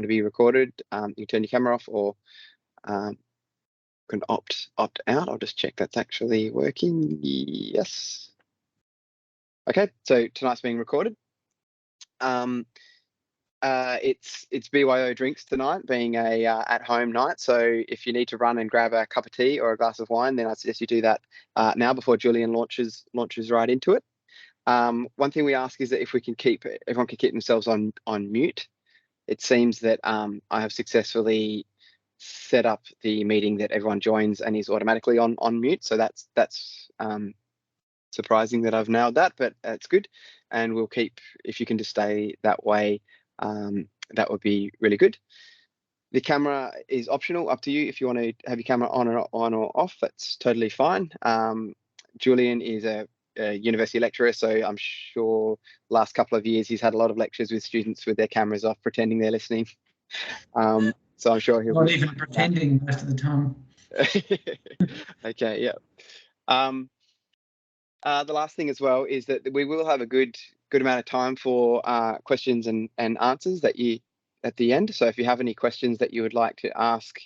to be recorded, you can turn your camera off or can opt out. I'll just check that's actually working. Yes. Okay, so tonight's being recorded. It's BYO drinks tonight, being a at-home night. So if you need to run and grab a cup of tea or a glass of wine, then I suggest you do that now before Julian launches right into it. One thing we ask is that if everyone can keep themselves on mute. It seems that I have successfully set up the meeting that everyone joins and is automatically on mute. So that's surprising that I've nailed that, but that's good. And we'll keep, if you can just stay that way, that would be really good. The camera is optional, up to you. If you want to have your camera on or off, that's totally fine. Julian is a university lecturer, so I'm sure last couple of years he's had a lot of lectures with students with their cameras off, pretending they're listening. So I'm sure he'll not even pretending most of the time. Okay, yeah. The last thing as well is that we will have a good amount of time for questions and answers at the end. So if you have any questions that you would like to ask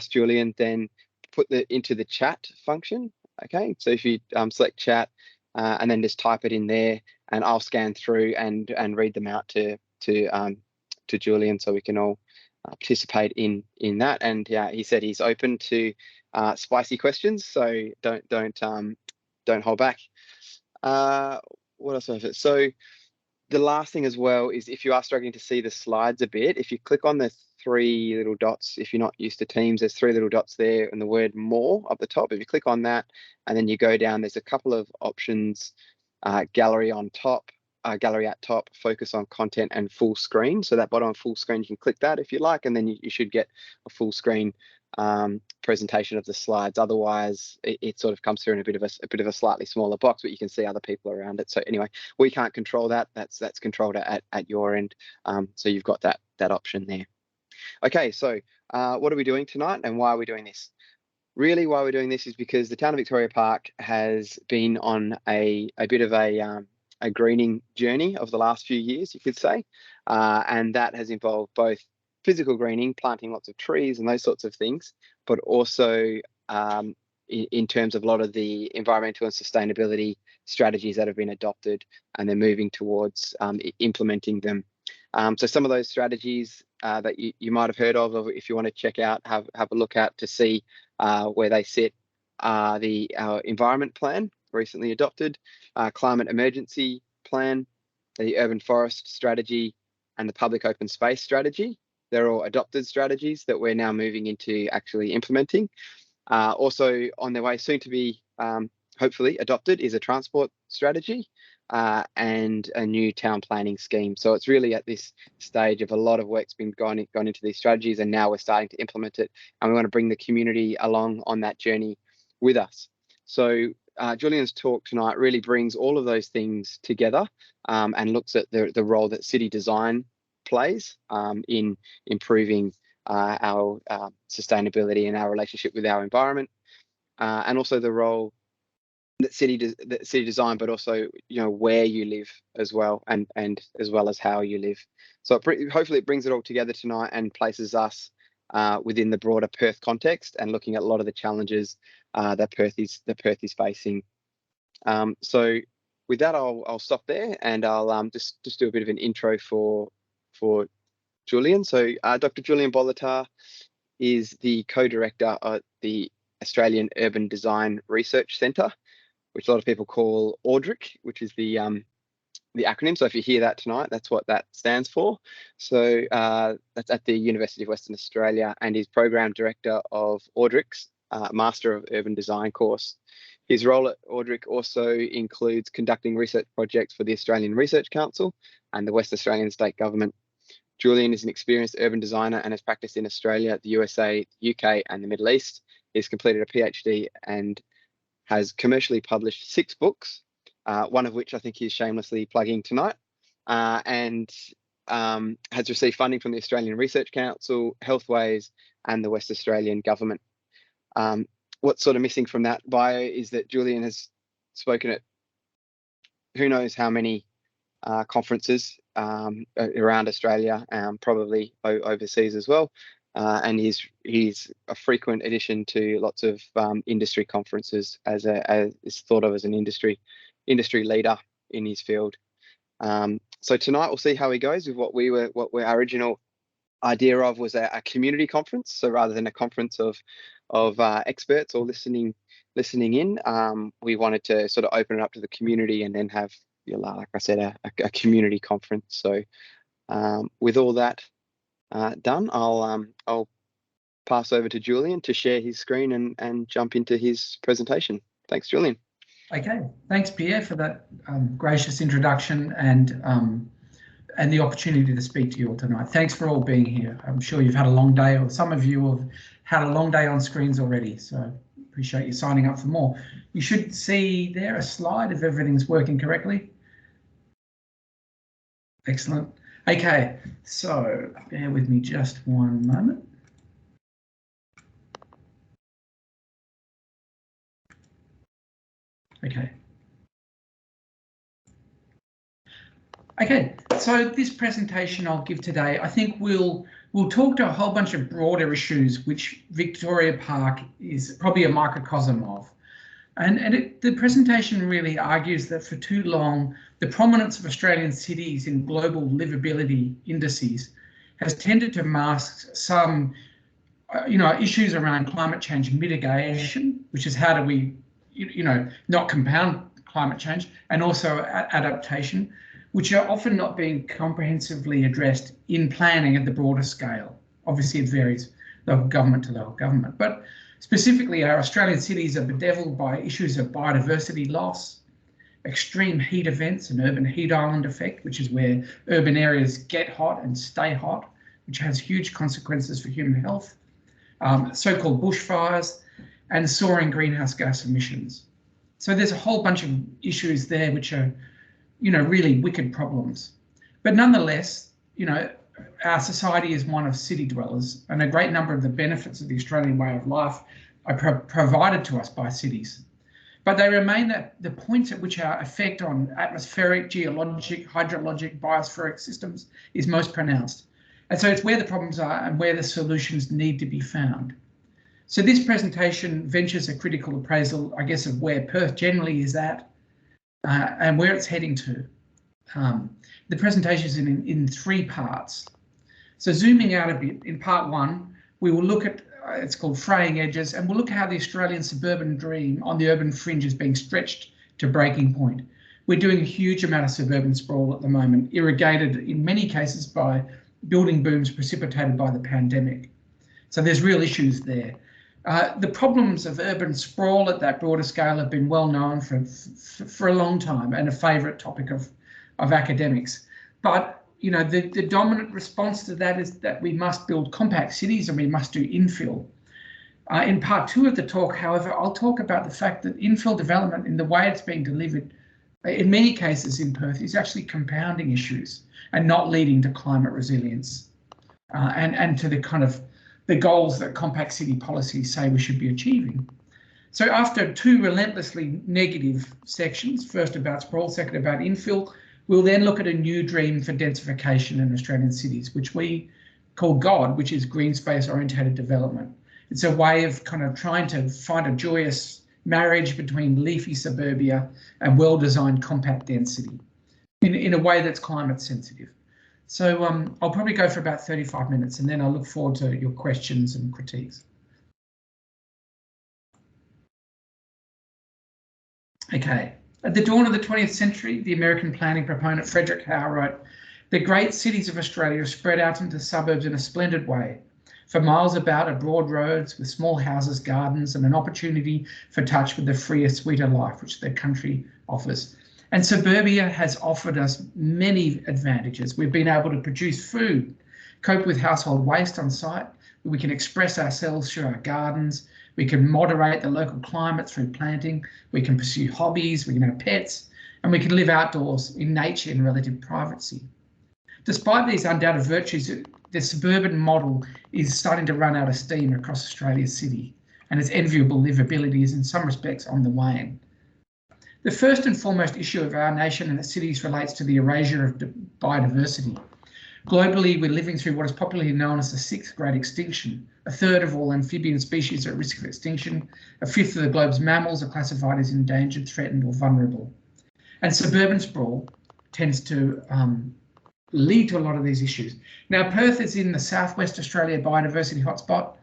Julian, then put into the chat function. Okay, so if you select chat and then just type it in there, and I'll scan through and read them out to Julian, so we can all participate in that. And yeah, he said he's open to spicy questions, so don't hold back. What else have it? So the last thing as well is, if you are struggling to see the slides a bit, if you click on the 3 little dots, if you're not used to Teams, there's 3 little dots there and the word more up the top. If you click on that and then you go down, there's a couple of options, gallery on top, gallery at top, focus on content, and full screen. So that bottom full screen, you can click that if you like, and then you should get a full screen presentation of the slides. Otherwise, it sort of comes through in a bit of a slightly smaller box, but you can see other people around it. So anyway, we can't control that. That's controlled at your end. So you've got that option there. Okay, so what are we doing tonight, and why are we doing this? Really, why we're doing this is because the town of Victoria Park has been on a bit of a greening journey of the last few years, you could say, and that has involved both physical greening, planting lots of trees and those sorts of things, but also in terms of a lot of the environmental and sustainability strategies that have been adopted, and they're moving towards implementing them. So some of those strategies that you might have heard of, or if you want to check out, have a look at to see where they sit, our environment plan, recently adopted, climate emergency plan, the urban forest strategy, and the public open space strategy. They're all adopted strategies that we're now moving into actually implementing. Also on their way, soon to be hopefully adopted, is a transport strategy and a new town planning scheme. So it's really at this stage of a lot of work's been gone into these strategies, and now we're starting to implement it, and we want to bring the community along on that journey with us. So Julian's talk tonight really brings all of those things together and looks at the role that city design plays in improving our sustainability and our relationship with our environment, and also the role that city design, but also where you live as well, and as well as how you live. So hopefully it brings it all together tonight and places us within the broader Perth context, and looking at a lot of the challenges that Perth is facing. So with that, I'll stop there, and I'll just do a bit of an intro for Julian. So Dr. Julian Bolleter is the co-director at the Australian Urban Design Research Centre, which a lot of people call AUDRC, which is the acronym. So if you hear that tonight, that's what that stands for. So that's at the University of Western Australia, and he's program director of AUDRC's Master of Urban Design course. His role at AUDRC also includes conducting research projects for the Australian Research Council and the West Australian State Government. Julian is an experienced urban designer and has practiced in Australia, the USA, the UK, and the Middle East. He's completed a PhD and has commercially published 6 books, one of which I think he's shamelessly plugging tonight, and has received funding from the Australian Research Council, Healthways, and the West Australian Government. What's sort of missing from that bio is that Julian has spoken at who knows how many conferences around Australia, probably overseas as well. And he's a frequent addition to lots of industry conferences as is thought of as an industry leader in his field. So tonight we'll see how he goes with what our original idea of was a community conference. So rather than a conference of experts or listening in, we wanted to sort of open it up to the community and then have, like I said, a community conference. So with all that done, I'll pass over to Julian to share his screen and jump into his presentation. Thanks, Julian. Okay, thanks, Pierre, for that gracious introduction and the opportunity to speak to you all tonight. Thanks for all being here. I'm sure you've had a long day, or some of you have had a long day on screens already, so appreciate you signing up for more. You should see there a slide if everything's working correctly. Excellent. Okay, so bear with me just one moment. Okay, so this presentation I'll give today, I think we'll talk to a whole bunch of broader issues which Victoria Park is probably a microcosm of. And the presentation really argues that for too long, the prominence of Australian cities in global livability indices has tended to mask some, issues around climate change mitigation, which is how do we, not compound climate change, and also adaptation, which are often not being comprehensively addressed in planning at the broader scale. Obviously, it varies local government to local government, but specifically, our Australian cities are bedeviled by issues of biodiversity loss, extreme heat events and urban heat island effect, which is where urban areas get hot and stay hot, which has huge consequences for human health, so-called bushfires, and soaring greenhouse gas emissions. So there's a whole bunch of issues there which are, really wicked problems. But nonetheless, our society is one of city dwellers, and a great number of the benefits of the Australian way of life are provided to us by cities. But they remain at the points at which our effect on atmospheric, geologic, hydrologic, biospheric systems is most pronounced. And so it's where the problems are and where the solutions need to be found. So this presentation ventures a critical appraisal, I guess, of where Perth generally is at and where it's heading to. The presentation is in three parts. So zooming out a bit, in part one, we will look at, it's called fraying edges, and we'll look at how the Australian suburban dream on the urban fringe is being stretched to breaking point. We're doing a huge amount of suburban sprawl at the moment, irrigated in many cases by building booms precipitated by the pandemic. So there's real issues there. The problems of urban sprawl at that broader scale have been well known for a long time and a favourite topic of academics. But the dominant response to that is that we must build compact cities and we must do infill. In part two of the talk, however, I'll talk about the fact that infill development in the way it's being delivered, in many cases in Perth, is actually compounding issues and not leading to climate resilience and to the kind of the goals that compact city policies say we should be achieving. So after two relentlessly negative sections, first about sprawl, second about infill, we'll then look at a new dream for densification in Australian cities, which we call GOD, which is green space orientated development. It's a way of kind of trying to find a joyous marriage between leafy suburbia and well-designed compact density in a way that's climate sensitive. So I'll probably go for about 35 minutes and then I'll look forward to your questions and critiques. Okay, at the dawn of the 20th century, the American planning proponent Frederick Howe wrote, "The great cities of Australia are spread out into suburbs in a splendid way. For miles about are broad roads with small houses, gardens, and an opportunity for touch with the freer, sweeter life which the country offers. And suburbia has offered us many advantages. We've been able to produce food, cope with household waste on site. We can express ourselves through our gardens. We can moderate the local climate through planting. We can pursue hobbies. We can have pets, and we can live outdoors in nature in relative privacy. Despite these undoubted virtues, the suburban model is starting to run out of steam across Australia's city, and its enviable livability is in some respects on the wane. The first and foremost issue of our nation and its cities relates to the erasure of biodiversity. Globally, we're living through what is popularly known as the sixth great extinction. A third of all amphibian species are at risk of extinction. A fifth of the globe's mammals are classified as endangered, threatened, or vulnerable. And suburban sprawl tends to lead to a lot of these issues. Now, Perth is in the Southwest Australia biodiversity hotspot.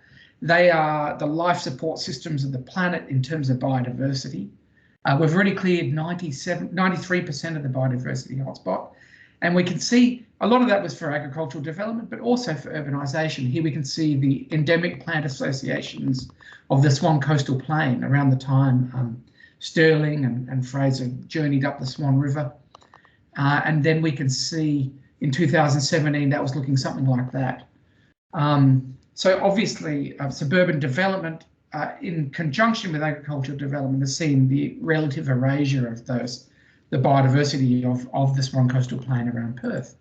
They are the life support systems of the planet in terms of biodiversity. We've already cleared 93% of the biodiversity hotspot. And we can see a lot of that was for agricultural development, but also for urbanisation. Here we can see the endemic plant associations of the Swan Coastal Plain around the time Stirling and Fraser journeyed up the Swan River. And then we can see in 2017, that was looking something like that. So obviously, suburban development in conjunction with agricultural development has seen the relative erasure of the biodiversity of the Swan Coastal Plain around Perth.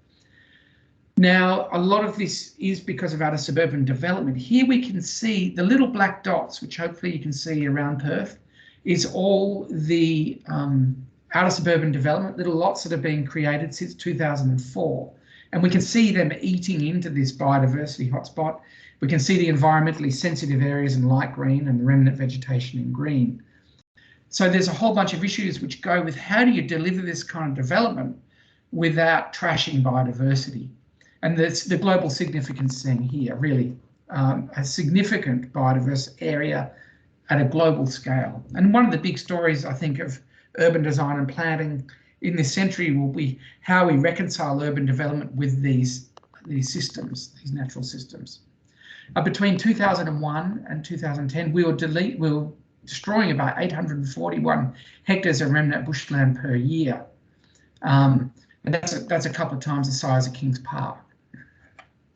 Now, a lot of this is because of outer suburban development. Here we can see the little black dots, which hopefully you can see around Perth, is all the outer suburban development, little lots that have been created since 2004. And we can see them eating into this biodiversity hotspot. We can see the environmentally sensitive areas in light green and the remnant vegetation in green. So there's a whole bunch of issues which go with how do you deliver this kind of development without trashing biodiversity? And that's the global significance thing here, really, a significant biodiverse area at a global scale. And one of the big stories, I think, of urban design and planning in this century will be how we reconcile urban development with these systems, these natural systems. Between 2001 and 2010, we were destroying about 841 hectares of remnant bushland per year. And that's a couple of times the size of Kings Park.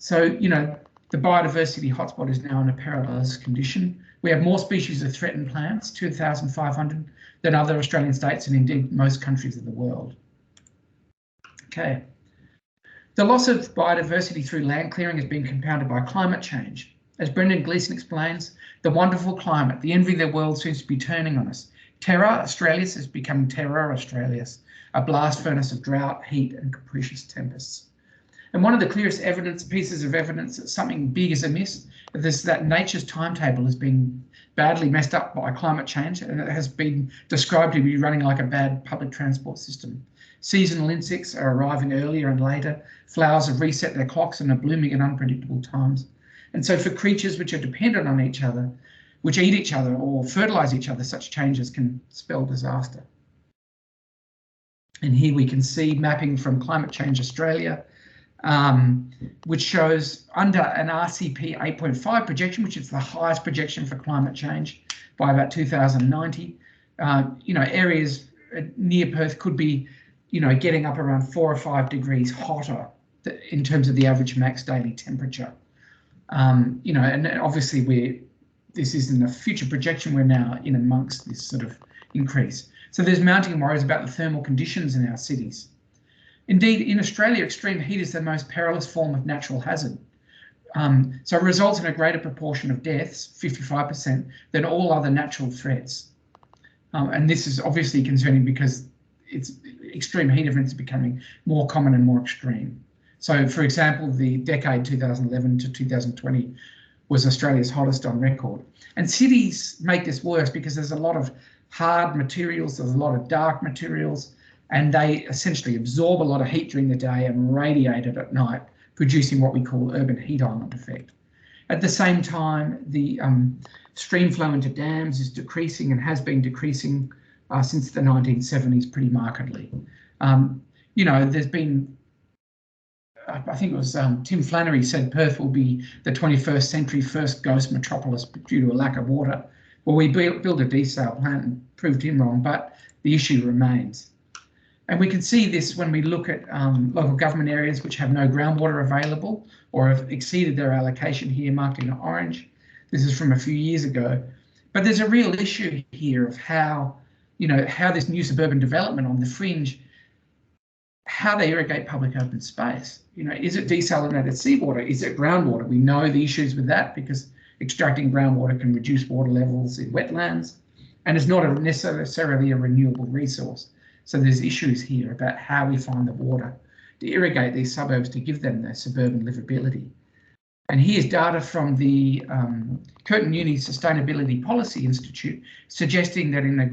So, you know, the biodiversity hotspot is now in a perilous condition. We have more species of threatened plants, 2,500, than other Australian states and indeed most countries of the world. Okay. The loss of biodiversity through land clearing has been compounded by climate change. As Brendan Gleeson explains, the wonderful climate, the envy of the world, seems to be turning on us. Terra Australis is becoming Terror Australis, a blast furnace of drought, heat and capricious tempests. And one of the clearest pieces of evidence that something big is amiss is that nature's timetable has been badly messed up by climate change, and it has been described to be running like a bad public transport system. Seasonal insects are arriving earlier and later. Flowers have reset their clocks and are blooming at unpredictable times. And so for creatures which are dependent on each other, which eat each other or fertilise each other, such changes can spell disaster. And here we can see mapping from Climate Change Australia, which shows under an RCP 8.5 projection, which is the highest projection for climate change by about 2090, you know, areas near Perth could be, you know, getting up around 4 or 5 degrees hotter in terms of the average max daily temperature. You know, and obviously this isn't a future projection, we're now in amongst this sort of increase. So there's mounting worries about the thermal conditions in our cities. Indeed, in Australia, extreme heat is the most perilous form of natural hazard. So it results in a greater proportion of deaths, 55%, than all other natural threats. And this is obviously concerning because extreme heat events are becoming more common and more extreme. So, for example, the decade 2011 to 2020 was Australia's hottest on record. And cities make this worse because there's a lot of hard materials, there's a lot of dark materials, and they essentially absorb a lot of heat during the day and radiate it at night, producing what we call urban heat island effect. At the same time, the stream flow into dams is decreasing and has been decreasing since the 1970s pretty markedly. You know, there's been, I think it was Tim Flannery said Perth will be the 21st century first ghost metropolis due to a lack of water. Well, we built a desal plant and proved him wrong, but the issue remains. And we can see this when we look at local government areas which have no groundwater available or have exceeded their allocation here, marked in orange. This is from a few years ago. But there's a real issue here of how, you know, how this new suburban development on the fringe, how they irrigate public open space. You know, is it desalinated seawater? Is it groundwater? We know the issues with that because extracting groundwater can reduce water levels in wetlands. and it's not necessarily a renewable resource. So there's issues here about how we find the water to irrigate these suburbs to give them their suburban livability. And here's data from the Curtin Uni Sustainability Policy Institute suggesting that in a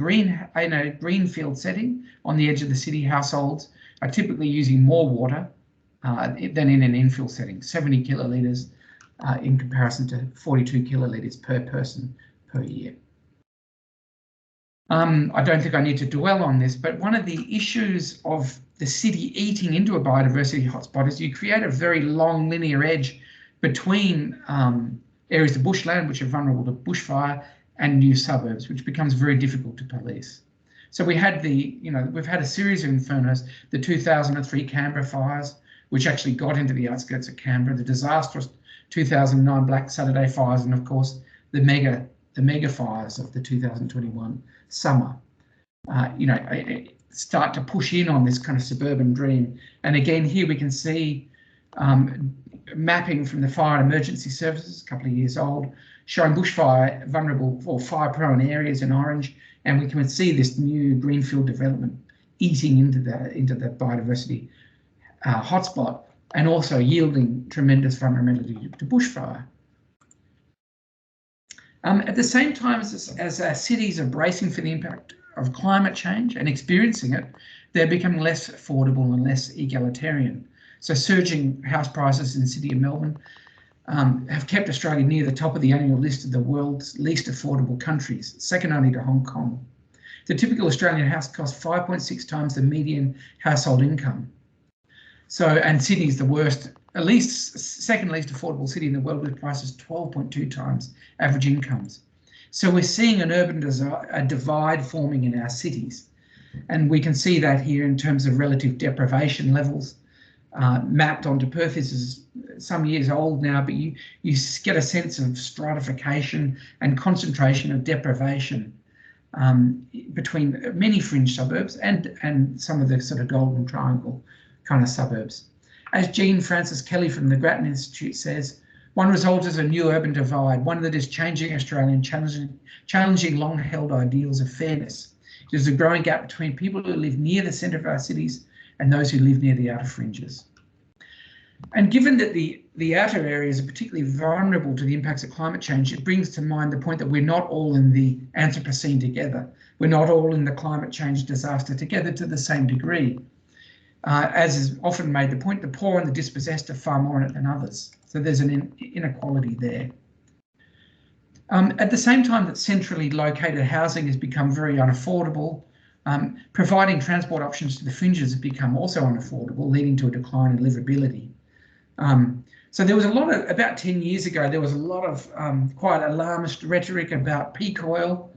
greenfield setting on the edge of the city, households are typically using more water than in an infill setting, 70 kilolitres in comparison to 42 kilolitres per person per year. I don't think I need to dwell on this, but one of the issues of the city eating into a biodiversity hotspot is you create a very long linear edge between areas of bushland, which are vulnerable to bushfire, and new suburbs, which becomes very difficult to police. So we had we've had a series of infernos, the 2003 Canberra fires, which actually got into the outskirts of Canberra, the disastrous 2009 Black Saturday fires, and of course the mega fires of the 2021 summer. Start to push in on this kind of suburban dream. And again, here we can see mapping from the Fire and Emergency Services, a couple of years old, showing bushfire vulnerable or fire-prone areas in orange, and we can see this new greenfield development eating into the biodiversity hotspot, and also yielding tremendous vulnerability to bushfire. At the same time as our cities are bracing for the impact of climate change and experiencing it, they're becoming less affordable and less egalitarian. So surging house prices in the city of Melbourne have kept Australia near the top of the annual list of the world's least affordable countries, second only to Hong Kong. The typical Australian house costs 5.6 times the median household income. So, and Sydney's the worst, second least affordable city in the world, with prices 12.2 times average incomes. So we're seeing an urban divide forming in our cities. And we can see that here in terms of relative deprivation levels. Mapped onto Perth. This is some years old now, but you get a sense of stratification and concentration of deprivation between many fringe suburbs and some of the sort of Golden Triangle kind of suburbs. As Jean Frances Kelly from the Grattan Institute says, one result is a new urban divide, one that is changing Australia and challenging long-held ideals of fairness. There's a growing gap between people who live near the centre of our cities and those who live near the outer fringes. And given that the outer areas are particularly vulnerable to the impacts of climate change, it brings to mind the point that we're not all in the Anthropocene together. We're not all in the climate change disaster together to the same degree. As is often made the point, the poor and the dispossessed are far more in it than others. So there's an inequality there. At the same time that centrally located housing has become very unaffordable, providing transport options to the fringes have become also unaffordable, leading to a decline in livability. So there was about 10 years ago, there was a lot of quite alarmist rhetoric about peak oil.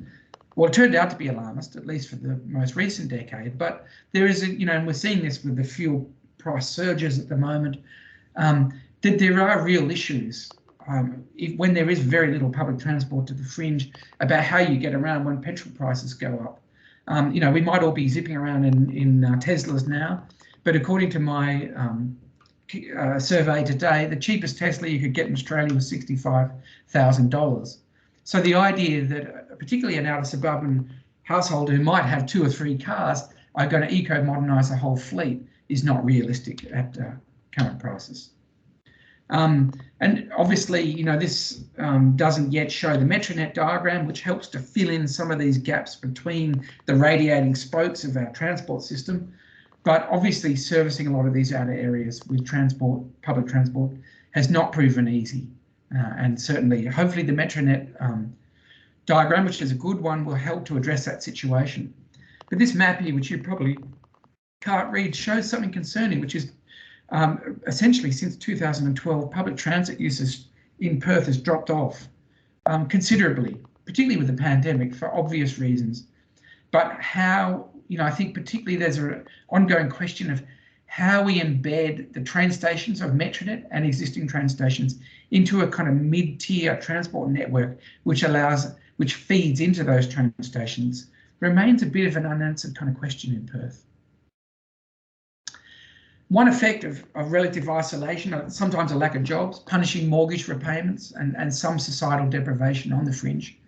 Well, it turned out to be alarmist, at least for the most recent decade, but there is, and we're seeing this with the fuel price surges at the moment, that there are real issues when there is very little public transport to the fringe about how you get around when petrol prices go up. We might all be zipping around in Teslas now, but according to my survey today, the cheapest Tesla you could get in Australia was $65,000. So the idea that particularly an outer suburban household who might have 2 or 3 cars are going to eco-modernise a whole fleet is not realistic at current prices. And obviously, this doesn't yet show the Metronet diagram, which helps to fill in some of these gaps between the radiating spokes of our transport system. But obviously, servicing a lot of these outer areas with public transport, has not proven easy. And certainly, hopefully, the Metronet diagram, which is a good one, will help to address that situation. But this map here, which you probably can't read, shows something concerning, which is essentially since 2012, public transit uses in Perth has dropped off considerably, particularly with the pandemic for obvious reasons. But how, I think particularly there's an ongoing question of how we embed the train stations of Metronet and existing train stations into a kind of mid-tier transport network, which feeds into those train stations, remains a bit of an unanswered kind of question in Perth. One effect of relative isolation, sometimes a lack of jobs, punishing mortgage repayments and some societal deprivation on the fringe,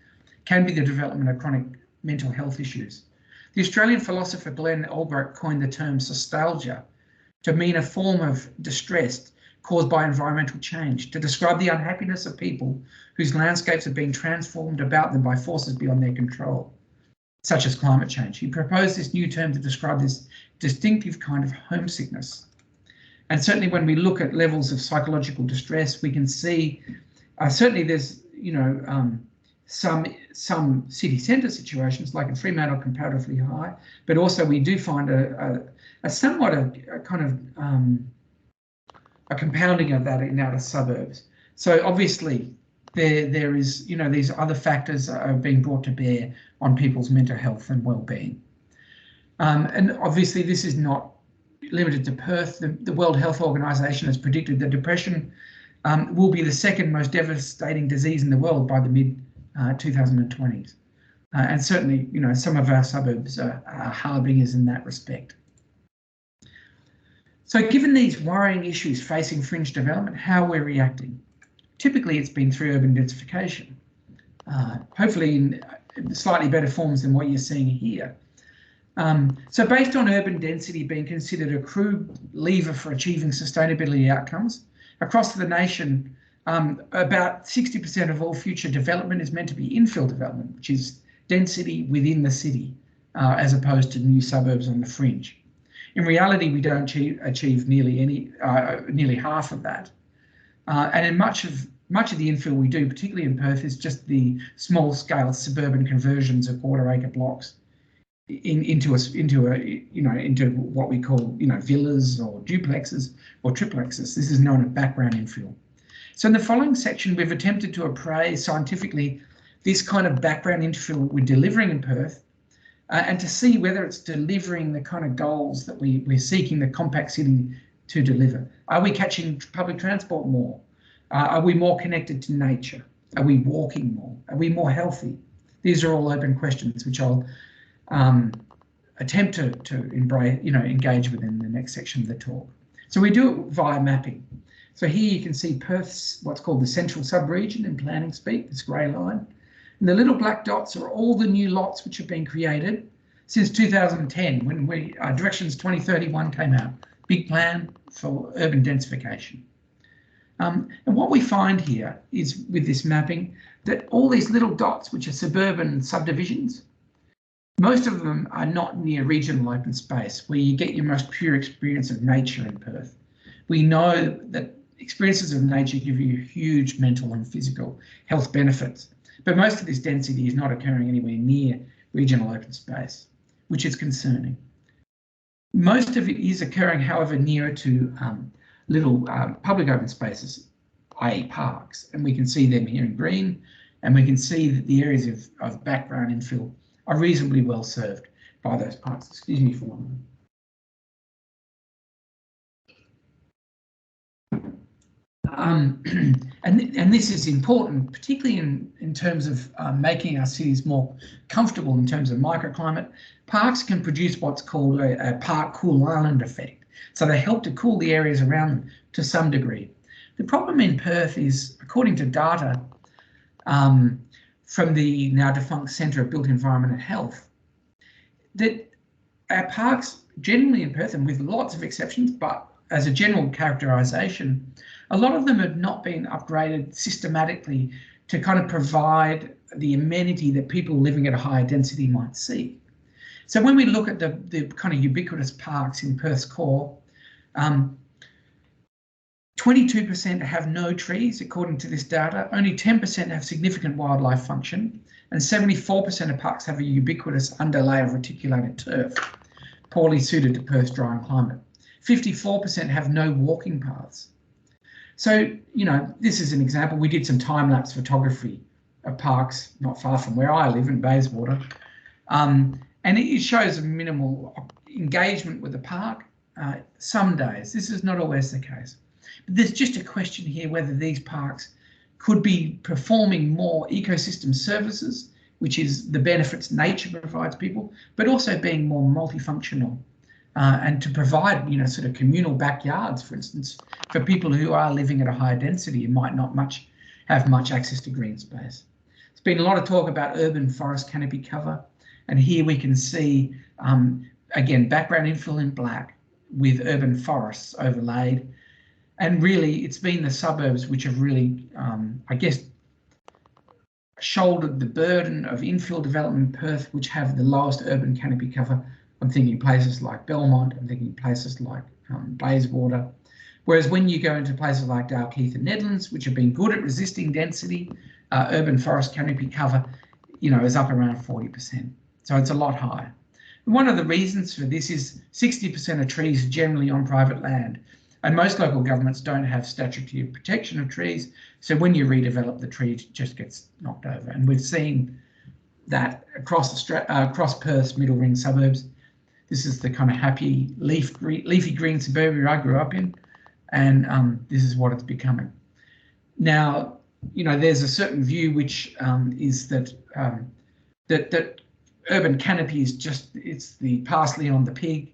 can be the development of chronic mental health issues. The Australian philosopher Glenn Albrecht coined the term nostalgia to mean a form of distress caused by environmental change, to describe the unhappiness of people whose landscapes have been transformed about them by forces beyond their control, such as climate change. He proposed this new term to describe this distinctive kind of homesickness. And certainly when we look at levels of psychological distress, we can see certainly there's, some city centre situations like in Fremantle comparatively high, but also we do find a somewhat a kind of a compounding of that in outer suburbs. So obviously there is, these other factors are being brought to bear on people's mental health and well-being. And obviously this is not limited to Perth. The World Health Organization has predicted that depression will be the second most devastating disease in the world by the mid-2020s. And certainly, some of our suburbs are harbingers in that respect. So given these worrying issues facing fringe development, how we're reacting? Typically, it's been through urban densification, hopefully in slightly better forms than what you're seeing here. So based on urban density being considered a crude lever for achieving sustainability outcomes, across the nation, about 60% of all future development is meant to be infill development, which is density within the city, as opposed to new suburbs on the fringe. In reality, we don't achieve nearly half of that. And in much of the infill we do, particularly in Perth, is just the small-scale suburban conversions of quarter-acre blocks into what we call villas or duplexes or triplexes. This is known as background infill. So in the following section, we've attempted to appraise scientifically this kind of background infill we're delivering in Perth, and to see whether it's delivering the kind of goals that we're seeking the compact city to deliver. Are we catching public transport more? Are we more connected to nature? Are we walking more? Are we more healthy? These are all open questions which I'll attempt to engage with in the next section of the talk. So we do it via mapping. So here you can see Perth's what's called the central sub-region in planning speak, this grey line. And the little black dots are all the new lots which have been created since 2010, when Directions 2031 came out, big plan for urban densification. And what we find here is with this mapping that all these little dots, which are suburban subdivisions, most of them are not near regional open space where you get your most pure experience of nature in Perth. We know that experiences of nature give you huge mental and physical health benefits, but most of this density is not occurring anywhere near regional open space, which is concerning. Most of it is occurring, however, nearer to little public open spaces, i.e. parks, and we can see them here in green, and we can see that the areas of background infill are reasonably well served by those parks. Excuse me for one moment. And this is important, particularly in terms of making our cities more comfortable in terms of microclimate. Parks can produce what's called a park cool island effect. So they help to cool the areas around them to some degree. The problem in Perth is, according to data from the now defunct Centre of Built Environment and Health, that our parks generally in Perth, and with lots of exceptions, but as a general characterisation, a lot of them have not been upgraded systematically to kind of provide the amenity that people living at a higher density might see. So when we look at the kind of ubiquitous parks in Perth's core, 22% have no trees, according to this data. Only 10% have significant wildlife function, and 74% of parks have a ubiquitous underlay of reticulated turf, poorly suited to Perth's dry climate. 54% have no walking paths. So, this is an example. We did some time-lapse photography of parks not far from where I live in Bayswater. And it shows a minimal engagement with the park some days. This is not always the case. But there's just a question here whether these parks could be performing more ecosystem services, which is the benefits nature provides people, but also being more multifunctional. And to provide, sort of communal backyards, for instance, for people who are living at a higher density and might not have much access to green space. There's been a lot of talk about urban forest canopy cover, And here we can see, again, background infill in black with urban forests overlaid. And really, it's been the suburbs which have really, I guess, shouldered the burden of infill development in Perth, which have the lowest urban canopy cover. I'm thinking places like Belmont, I'm thinking places like Bayswater. Whereas when you go into places like Dalkeith and Nedlands, which have been good at resisting density, urban forest canopy cover, is up around 40%. So it's a lot higher. And one of the reasons for this is 60% of trees are generally on private land. And most local governments don't have statutory protection of trees. So when you redevelop, the tree just gets knocked over. And we've seen that across Perth's middle ring suburbs. This is the kind of happy leafy green suburbia I grew up in. And this is what it's becoming. Now, there's a certain view which is that that urban canopy is it's the parsley on the pig.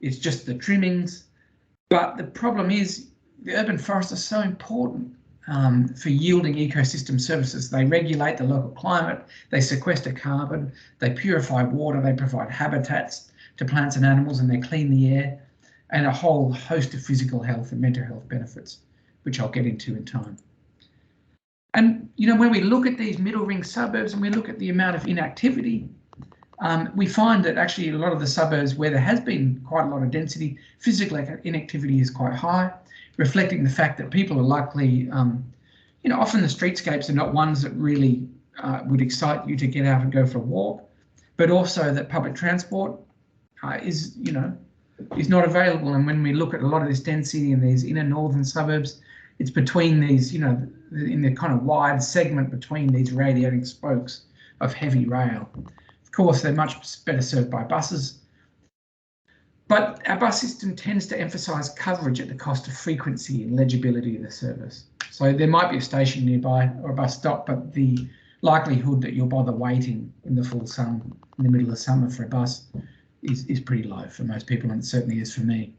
It's just the trimmings. But the problem is the urban forests are so important for yielding ecosystem services. They regulate the local climate, they sequester carbon, they purify water, they provide habitats to plants and animals, and they clean the air, and a whole host of physical health and mental health benefits, which I'll get into in time. And, when we look at these middle ring suburbs and we look at the amount of inactivity, we find that actually a lot of the suburbs where there has been quite a lot of density, physical inactivity is quite high, reflecting the fact that people are likely, often the streetscapes are not ones that really would excite you to get out and go for a walk, but also that public transport is not available. And when we look at a lot of this density in these inner northern suburbs, it's between these, in the kind of wide segment between these radiating spokes of heavy rail. Of course, they're much better served by buses, but our bus system tends to emphasise coverage at the cost of frequency and legibility of the service. So there might be a station nearby or a bus stop, but the likelihood that you'll bother waiting in the full sun in the middle of the summer for a bus is pretty low for most people, and it certainly is for me.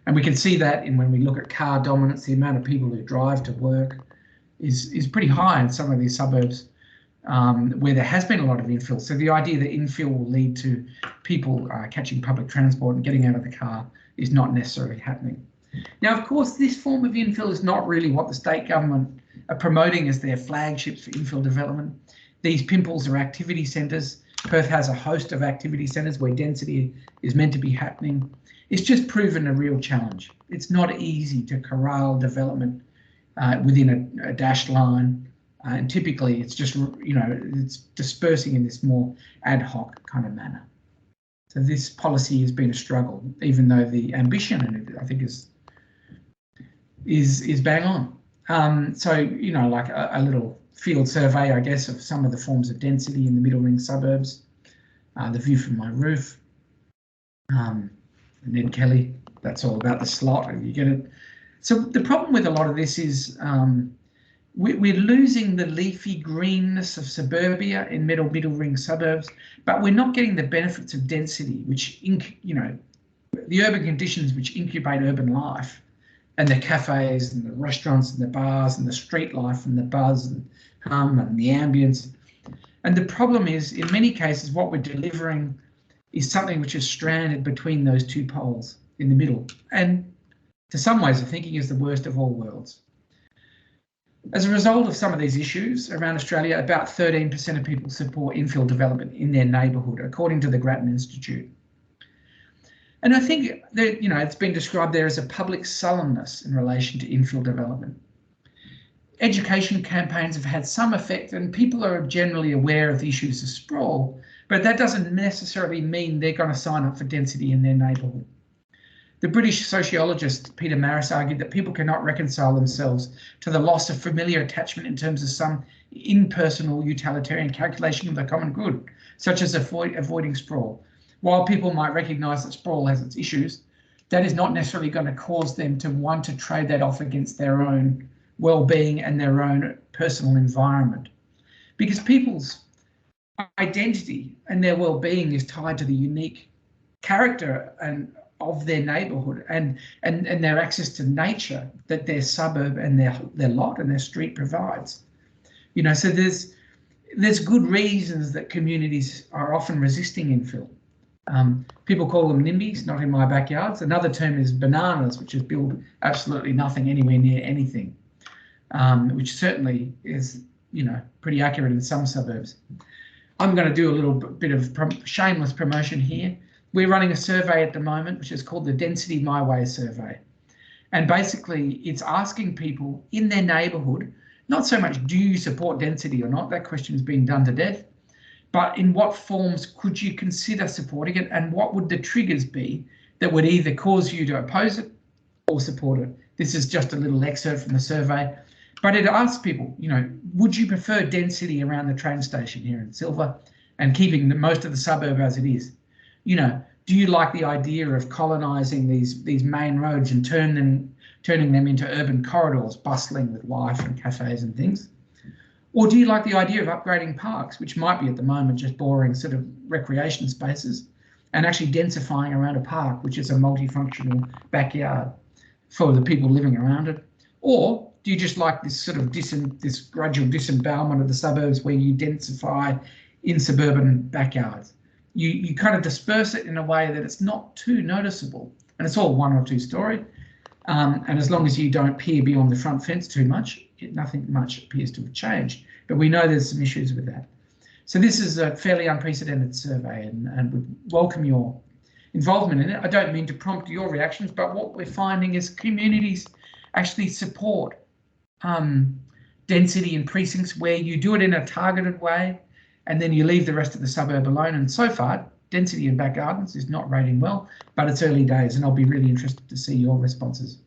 And we can see that when we look at car dominance, the amount of people who drive to work is pretty high in some of these suburbs where there has been a lot of infill. So the idea that infill will lead to people catching public transport and getting out of the car is not necessarily happening. Now, of course, this form of infill is not really what the state government are promoting as their flagships for infill development. These pimples are activity centres. Perth has a host of activity centres where density is meant to be happening. It's just proven a real challenge. It's not easy to corral development within a dashed line. And typically it's just, it's dispersing in this more ad hoc kind of manner. So this policy has been a struggle, even though the ambition in it, I think, is bang on. So, like a little field survey, I guess, of some of the forms of density in the middle ring suburbs. The view from my roof. Ned Kelly, that's all about the slot, you get it. So the problem with a lot of this is we're losing the leafy greenness of suburbia in middle ring suburbs, but we're not getting the benefits of density, which, the urban conditions which incubate urban life, and the cafes and the restaurants and the bars and the street life and the buzz and hum and the ambience. And the problem is, in many cases, what we're delivering is something which is stranded between those two poles in the middle, and to some ways of thinking is the worst of all worlds. As a result of some of these issues around Australia, about 13% of people support infill development in their neighbourhood, according to the Grattan Institute. And I think that, it's been described there as a public sullenness in relation to infill development. Education campaigns have had some effect, and people are generally aware of the issues of sprawl, but that doesn't necessarily mean they're going to sign up for density in their neighbourhood. The British sociologist Peter Maris argued that people cannot reconcile themselves to the loss of familiar attachment in terms of some impersonal utilitarian calculation of the common good, such as avoiding sprawl. While people might recognise that sprawl has its issues, that is not necessarily going to cause them to want to trade that off against their own well-being and their own personal environment. Because people's identity and their well-being is tied to the unique character and of their neighbourhood and their access to nature that their suburb and their lot and their street provides. So there's there's good reasons that communities are often resisting infill. People call them NIMBYs, not in my backyards. Another term is bananas, which is build absolutely nothing anywhere near anything, which certainly is, you know, pretty accurate in some suburbs. I'm going to do a little bit of shameless promotion here. We're running a survey at the moment, which is called the Density My Way survey. And basically, it's asking people in their neighbourhood, not so much do you support density or not, that question is being done to death, but in what forms could you consider supporting it, and what would the triggers be that would either cause you to oppose it or support it. This is just a little excerpt from the survey, but it asks people, you know, would you prefer density around the train station here in Silver and keeping most of the suburb as it is? You know, do you like the idea of colonising these main roads and turning them into urban corridors, bustling with life and cafes and things? Or do you like the idea of upgrading parks, which might be at the moment just boring sort of recreation spaces, and actually densifying around a park, which is a multifunctional backyard for the people living around it? Or do you just like this sort of this gradual disembowelment of the suburbs where you densify in suburban backyards? You kind of disperse it in a way that it's not too noticeable, and it's all one or two story. And as long as you don't peer beyond the front fence too much, nothing much appears to have changed. But we know there's some issues with that. So this is a fairly unprecedented survey, and would welcome your involvement in it. I don't mean to prompt your reactions, but what we're finding is communities actually support density in precincts where you do it in a targeted way, and then you leave the rest of the suburb alone. And so far, density in back gardens is not rating well, but it's early days, and I'll be really interested to see your responses.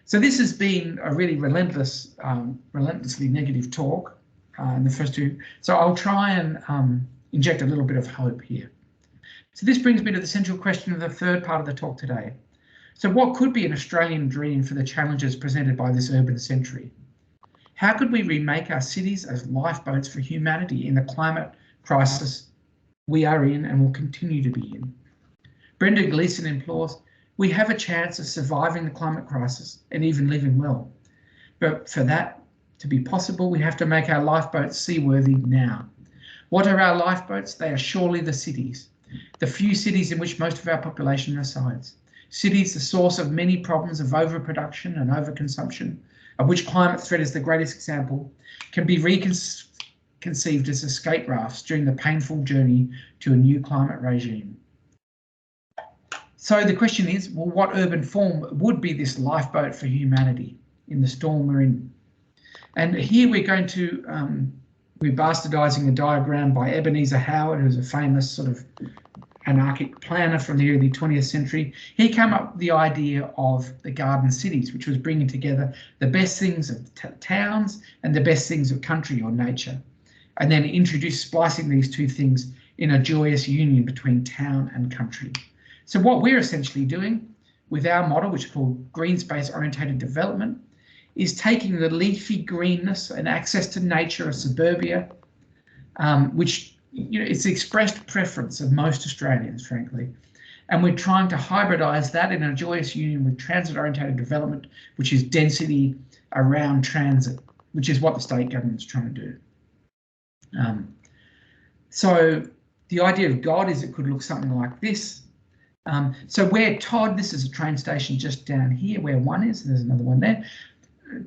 So this has been a really relentlessly negative talk in the first two. So I'll try and inject a little bit of hope here. So this brings me to the central question of the third part of the talk today. So what could be an Australian dream for the challenges presented by this urban century? How could we remake our cities as lifeboats for humanity in the climate crisis we are in and will continue to be in? Brendan Gleeson implores, we have a chance of surviving the climate crisis and even living well. But for that to be possible, we have to make our lifeboats seaworthy now. What are our lifeboats? They are surely the cities, the few cities in which most of our population resides. Cities, the source of many problems of overproduction and overconsumption, of which climate threat is the greatest example, can be conceived as escape rafts during the painful journey to a new climate regime. So the question is, well, what urban form would be this lifeboat for humanity in the storm we're in? And here we're going to, we're bastardising a diagram by Ebenezer Howard, who's a famous sort of anarchic planner from the early 20th century. He came up with the idea of the garden cities, which was bringing together the best things of towns and the best things of country or nature, and then splicing these two things in a joyous union between town and country. So what we're essentially doing with our model, which is called green space orientated development, is taking the leafy greenness and access to nature of suburbia, which, you know, it's the expressed preference of most Australians, frankly. And we're trying to hybridise that in a joyous union with transit-orientated development, which is density around transit, which is what the state government's trying to do. So the idea of God is it could look something like this. So where Todd, this is a train station just down here where one is, and there's another one there.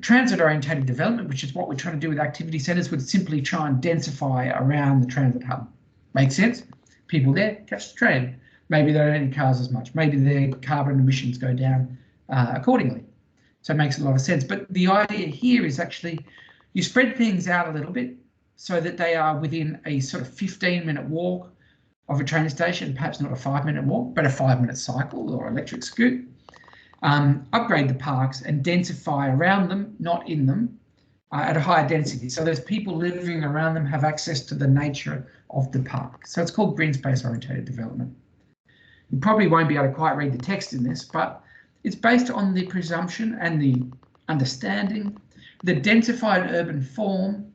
Transit-orientated development, which is what we're trying to do with activity centres, would simply try and densify around the transit hub. Makes sense? People there catch the train. Maybe they don't need cars as much. Maybe their carbon emissions go down accordingly. So it makes a lot of sense. But the idea here is actually you spread things out a little bit so that they are within a sort of 15-minute walk of a train station, perhaps not a 5-minute walk, but a 5-minute cycle or electric scoot. Upgrade the parks and densify around them, not in them, at a higher density. So those people living around them have access to the nature of the park. So it's called green space orientated development. You probably won't be able to quite read the text in this, but it's based on the presumption and the understanding that densified urban form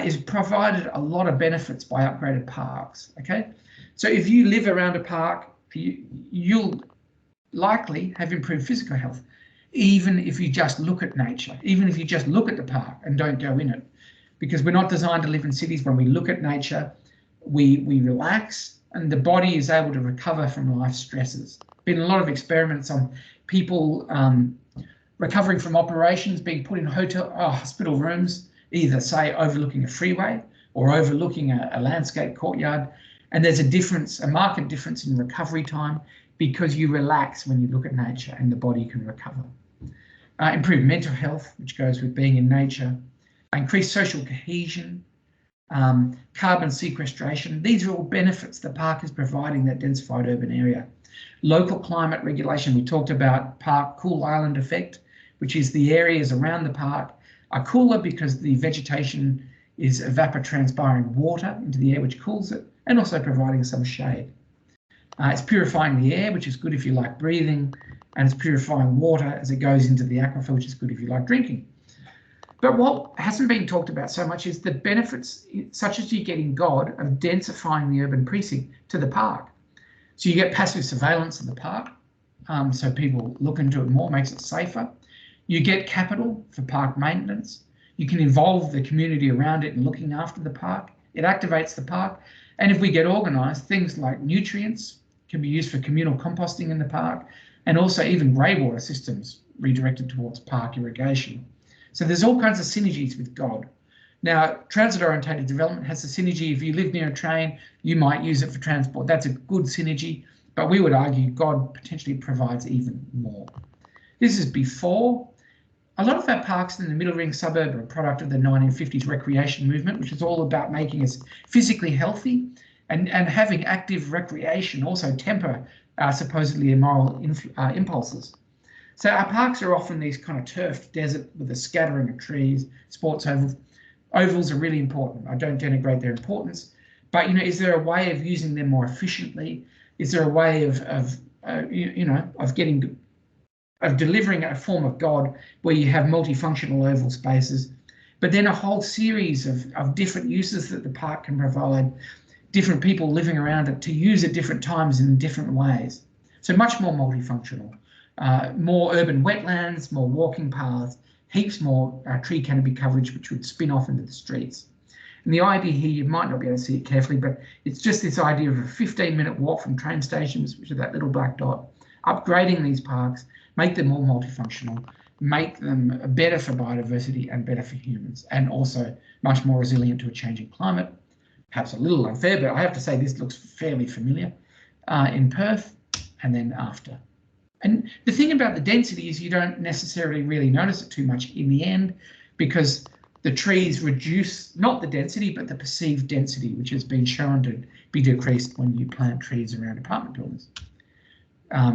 is provided a lot of benefits by upgraded parks. Okay, so if you live around a park, you'll likely have improved physical health, even if you just look at nature, even if you just look at the park and don't go in it. because we're not designed to live in cities. When we look at nature, we relax, and the body is able to recover from life stresses. Been a lot of experiments on people recovering from operations, being put in hospital rooms, either say overlooking a freeway or overlooking a landscape courtyard, and there's a marked difference in recovery time because you relax when you look at nature and the body can recover. Improve mental health, which goes with being in nature. Increase social cohesion, carbon sequestration. These are all benefits the park is providing that densified urban area. Local climate regulation, we talked about park cool island effect, which is the areas around the park are cooler because the vegetation is evapotranspiring water into the air, which cools it, and also providing some shade. It's purifying the air, which is good if you like breathing, and it's purifying water as it goes into the aquifer, which is good if you like drinking. But what hasn't been talked about so much is the benefits, such as you get in God, of densifying the urban precinct to the park. So you get passive surveillance of the park, so people look into it more, makes it safer. You get capital for park maintenance. You can involve the community around it in looking after the park. It activates the park. And if we get organised, things like nutrients can be used for communal composting in the park, and also even greywater systems redirected towards park irrigation. So there's all kinds of synergies with God. Now, transit-orientated development has the synergy. If you live near a train, you might use it for transport. That's a good synergy, but we would argue God potentially provides even more. This is before. A lot of our parks in the middle ring suburb are a product of the 1950s recreation movement, which is all about making us physically healthy and having active recreation also temper our supposedly immoral impulses. So our parks are often these kind of turfed desert with a scattering of trees, sports ovals. Ovals are really important. I don't denigrate their importance, but is there a way of using them more efficiently? Is there a way of delivering a form of God where you have multifunctional oval spaces, but then a whole series of different uses that the park can provide, different people living around it to use at different times in different ways. So much more multifunctional, more urban wetlands, more walking paths, heaps more tree canopy coverage, which would spin off into the streets. And the idea here, you might not be able to see it carefully, but it's just this idea of a 15-minute walk from train stations, which are that little black dot, upgrading these parks, make them more multifunctional, make them better for biodiversity and better for humans, and also much more resilient to a changing climate. Perhaps a little unfair, but I have to say this looks fairly familiar in Perth and then after. And the thing about the density is you don't necessarily really notice it too much in the end, because the trees reduce not the density, but the perceived density, which has been shown to be decreased when you plant trees around apartment buildings.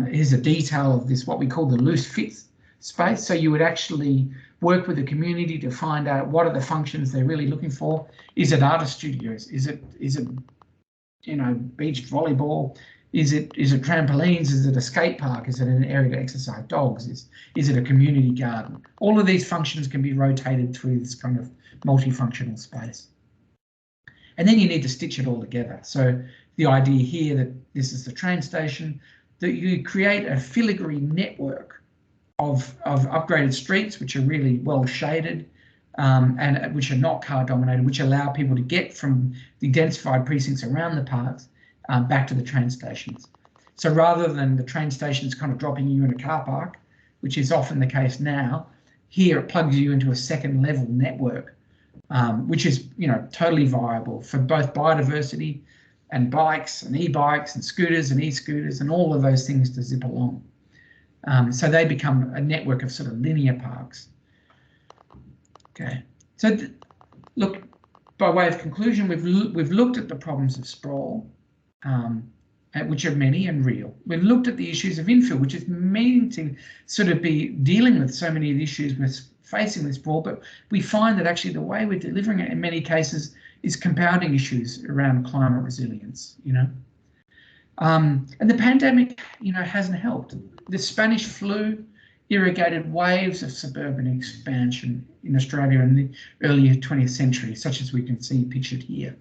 Here's a detail of this, what we call the loose fit space. So you would actually work with the community to find out what are the functions they're really looking for. Is it artist studios? Is it beach volleyball? Is it trampolines? Is it a skate park? Is it an area to exercise dogs? Is it a community garden? All of these functions can be rotated through this kind of multifunctional space. And then you need to stitch it all together. So the idea here that this is the train station, that you create a filigree network of upgraded streets, which are really well shaded and which are not car dominated, which allow people to get from the densified precincts around the parks back to the train stations. So rather than the train stations kind of dropping you in a car park, which is often the case now, here it plugs you into a second level network, which is totally viable for both biodiversity and bikes and e-bikes and scooters and e-scooters and all of those things to zip along. So they become a network of sort of linear parks. Okay, so look, by way of conclusion, we've looked at the problems of sprawl, which are many and real. We've looked at the issues of infill, which is meaning to sort of be dealing with so many of the issues we're facing with sprawl, but we find that actually the way we're delivering it in many cases is compounding issues around climate resilience, and the pandemic, hasn't helped. The Spanish flu irrigated waves of suburban expansion in Australia in the early 20th century, such as we can see pictured here.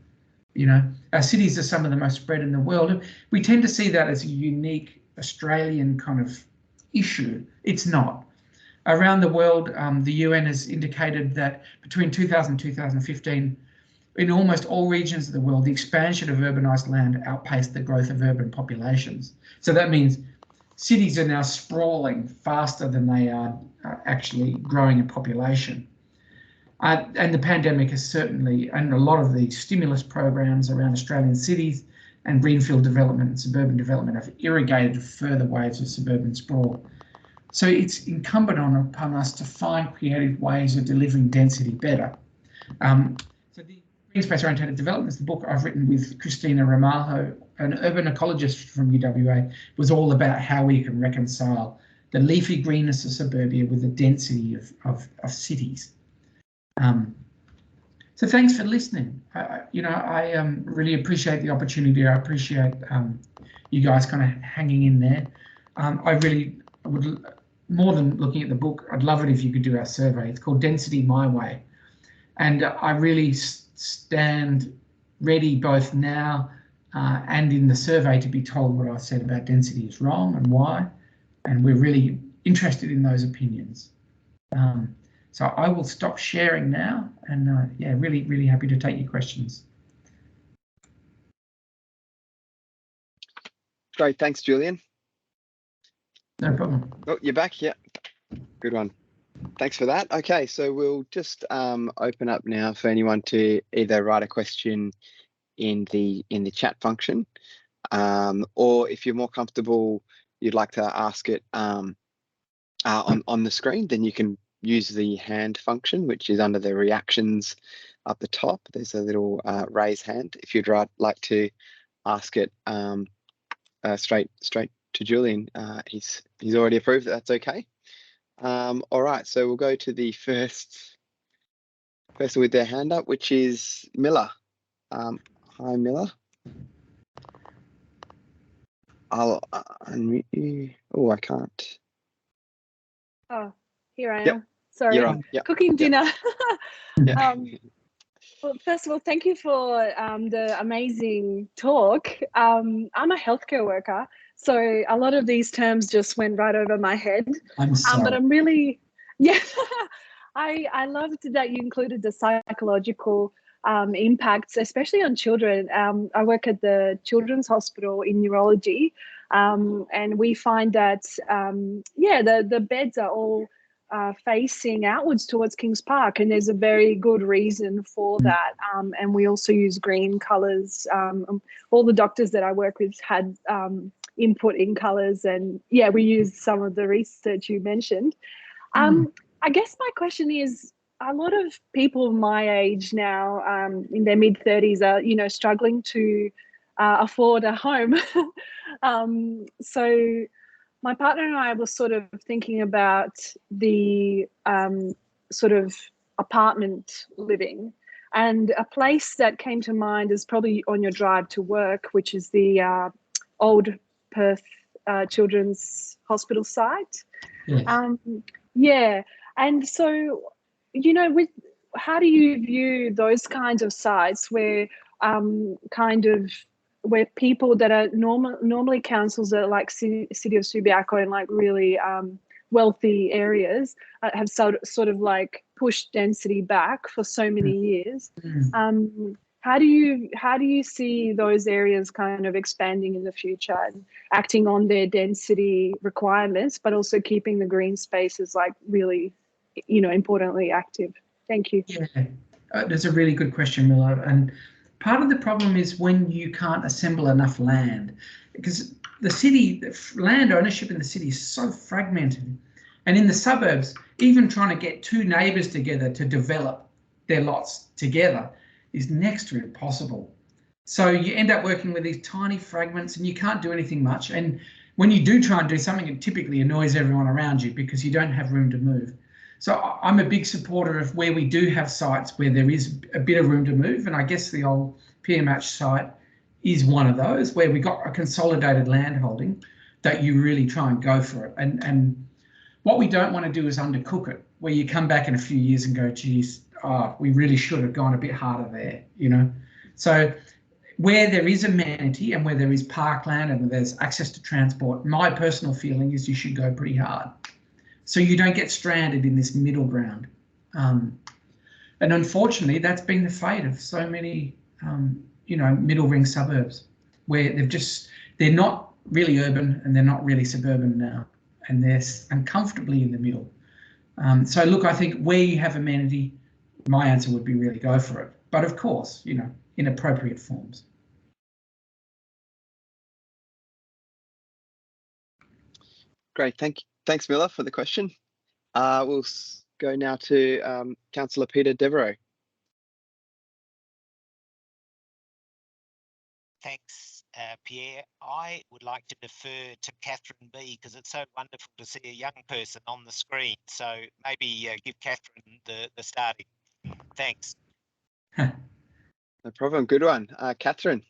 Our cities are some of the most spread in the world. We tend to see that as a unique Australian kind of issue. It's not. Around the world, the UN has indicated that between 2000 and 2015, in almost all regions of the world, the expansion of urbanised land outpaced the growth of urban populations. So that means cities are now sprawling faster than they are actually growing in population. And the pandemic has certainly, and a lot of the stimulus programs around Australian cities and greenfield development and suburban development have irrigated further waves of suburban sprawl. So it's incumbent upon us to find creative ways of delivering density better. So the Green Space Oriented Development is the book I've written with Christina Ramalho, an urban ecologist from UWA. Was all about how we can reconcile the leafy greenness of suburbia with the density of cities. So thanks for listening. I really appreciate the opportunity. I appreciate you guys kind of hanging in there. I really would, more than looking at the book, I'd love it if you could do our survey. It's called Density My Way. And I really stand ready both now and in the survey to be told what I said about density is wrong and why. And we're really interested in those opinions. So I will stop sharing now, and yeah, really, really happy to take your questions. Great, thanks, Julian. No problem. Oh, you're back. Yeah, good one. Thanks for that. Okay, so we'll just open up now for anyone to either write a question in the chat function, or if you're more comfortable, you'd like to ask it on the screen, then you can use the hand function, which is under the reactions up the top. There's a little raise hand if you'd like to ask it straight to Julian. He's already approved that that's okay. All right, so we'll go to the first person with their hand up, which is Miller. Hi, Miller. I'll unmute you. Oh, I can't. Oh, here I am. Yep. Sorry, You're on. Yep. cooking dinner. Yep. Well, first of all, thank you for the amazing talk. I'm a healthcare worker, so a lot of these terms just went right over my head. I'm sorry. But I'm really, yeah, I loved that you included the psychological impacts, especially on children. I work at the Children's Hospital in neurology, and we find that, yeah, the beds are all facing outwards towards Kings Park, and there's a very good reason for that. And we also use green colours. All the doctors that I work with had input in colours, and yeah, we used some of the research you mentioned. I guess my question is, a lot of people my age now, in their mid-30s, are struggling to afford a home. So my partner and I were sort of thinking about the sort of apartment living, and a place that came to mind is probably on your drive to work, which is the Old Perth Children's Hospital site. Yes. Yeah, and so, how do you view those kinds of sites where where people that are normally councils are like City of Subiaco and like really wealthy areas have sort of like pushed density back for so many years. How do you see those areas kind of expanding in the future and acting on their density requirements, but also keeping the green spaces like really, importantly active? Thank you. Yeah, that's a really good question, Miller. And part of the problem is when you can't assemble enough land, because the land ownership in the city is so fragmented. And in the suburbs, even trying to get two neighbours together to develop their lots together is next to impossible. So you end up working with these tiny fragments and you can't do anything much. And when you do try and do something, it typically annoys everyone around you because you don't have room to move. So I'm a big supporter of where we do have sites where there is a bit of room to move. And I guess the old PMH site is one of those where we got a consolidated land holding that you really try and go for it. And what we don't want to do is undercook it, where you come back in a few years and go, geez, we really should have gone a bit harder there, So where there is amenity and where there is parkland and where there's access to transport, my personal feeling is you should go pretty hard. So you don't get stranded in this middle ground. And unfortunately, that's been the fate of so many, middle ring suburbs, where they're not really urban and they're not really suburban now, and they're uncomfortably in the middle. So look, I think where you have amenity, my answer would be really go for it. But of course, in appropriate forms. Great, thanks Miller for the question. We'll go now to Councillor Peter Devereux. Thanks, Pierre. I would like to defer to Catherine B, because it's so wonderful to see a young person on the screen. So maybe give Catherine the starting. Thanks. No problem. Good one, Catherine.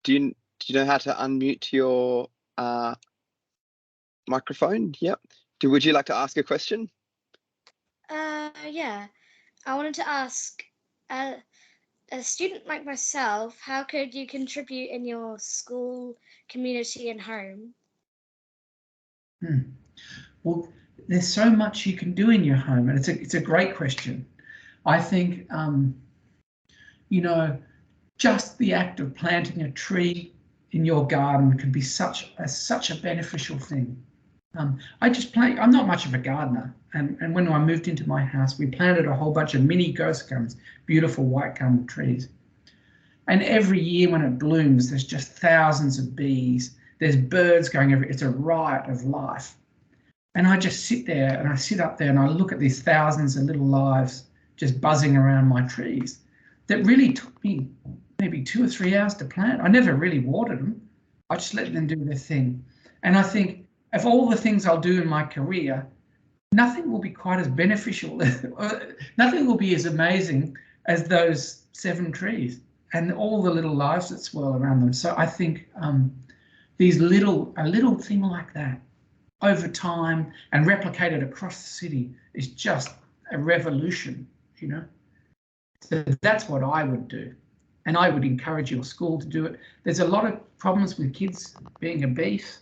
Do you know how to unmute your microphone? Yep. Would you like to ask a question? Yeah. I wanted to ask, a student like myself, how could you contribute in your school, community and home? Well, there's so much you can do in your home, and it's a great question. I think, just the act of planting a tree in your garden can be such a beneficial thing. I'm not much of a gardener, and when I moved into my house, we planted a whole bunch of mini ghost gums, beautiful white gum trees. And every year when it blooms, there's just thousands of bees. There's birds going everywhere. It's a riot of life. And I just sit there and I sit up there and I look at these thousands of little lives just buzzing around my trees. That really took me maybe 2 or 3 hours to plant. I never really watered them. I just let them do their thing. And I think of all the things I'll do in my career, nothing will be quite as beneficial, nothing will be as amazing as those 7 trees and all the little lives that swirl around them. So I think a little thing like that over time and replicated across the city is just a revolution, So that's what I would do. And I would encourage your school to do it. There's a lot of problems with kids being obese.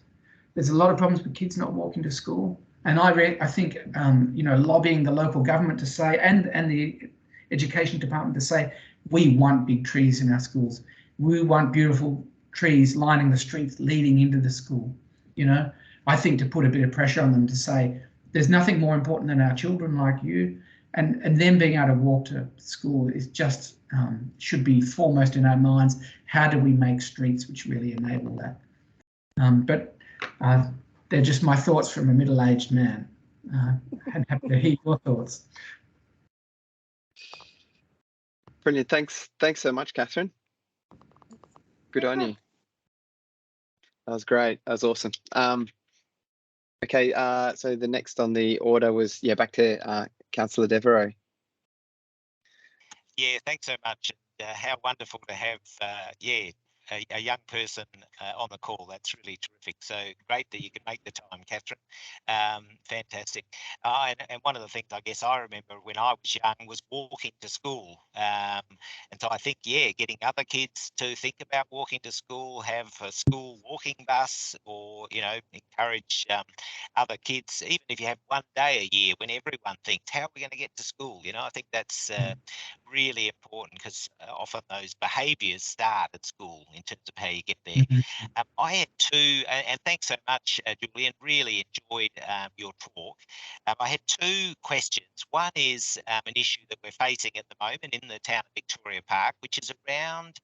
There's a lot of problems with kids not walking to school. And I think, lobbying the local government to say, and the education department to say, we want big trees in our schools. We want beautiful trees lining the streets leading into the school. I think to put a bit of pressure on them to say, there's nothing more important than our children like you. And them being able to walk to school is just, should be foremost in our minds. How do we make streets which really enable that? But they're just my thoughts from a middle-aged man. I'm happy to hear your thoughts. Brilliant. Thanks so much, Catherine. Good on you. That was great. That was awesome. Okay, so the next on the order was, back to Councillor Devereux. Yeah, thanks so much. How wonderful to have, a young person on the call. That's really terrific. So great that you can make the time, Catherine. Fantastic. And one of the things I guess I remember when I was young was walking to school. And so I think, getting other kids to think about walking to school, have a school walking bus, or, encourage other kids, even if you have one day a year when everyone thinks, how are we going to get to school? I think that's really important, because often those behaviours start at school in terms of how you get there. I had 2, and thanks so much, Julian, really enjoyed your talk. I had 2 questions. One is an issue that we're facing at the moment in the town of Victoria Park, which is around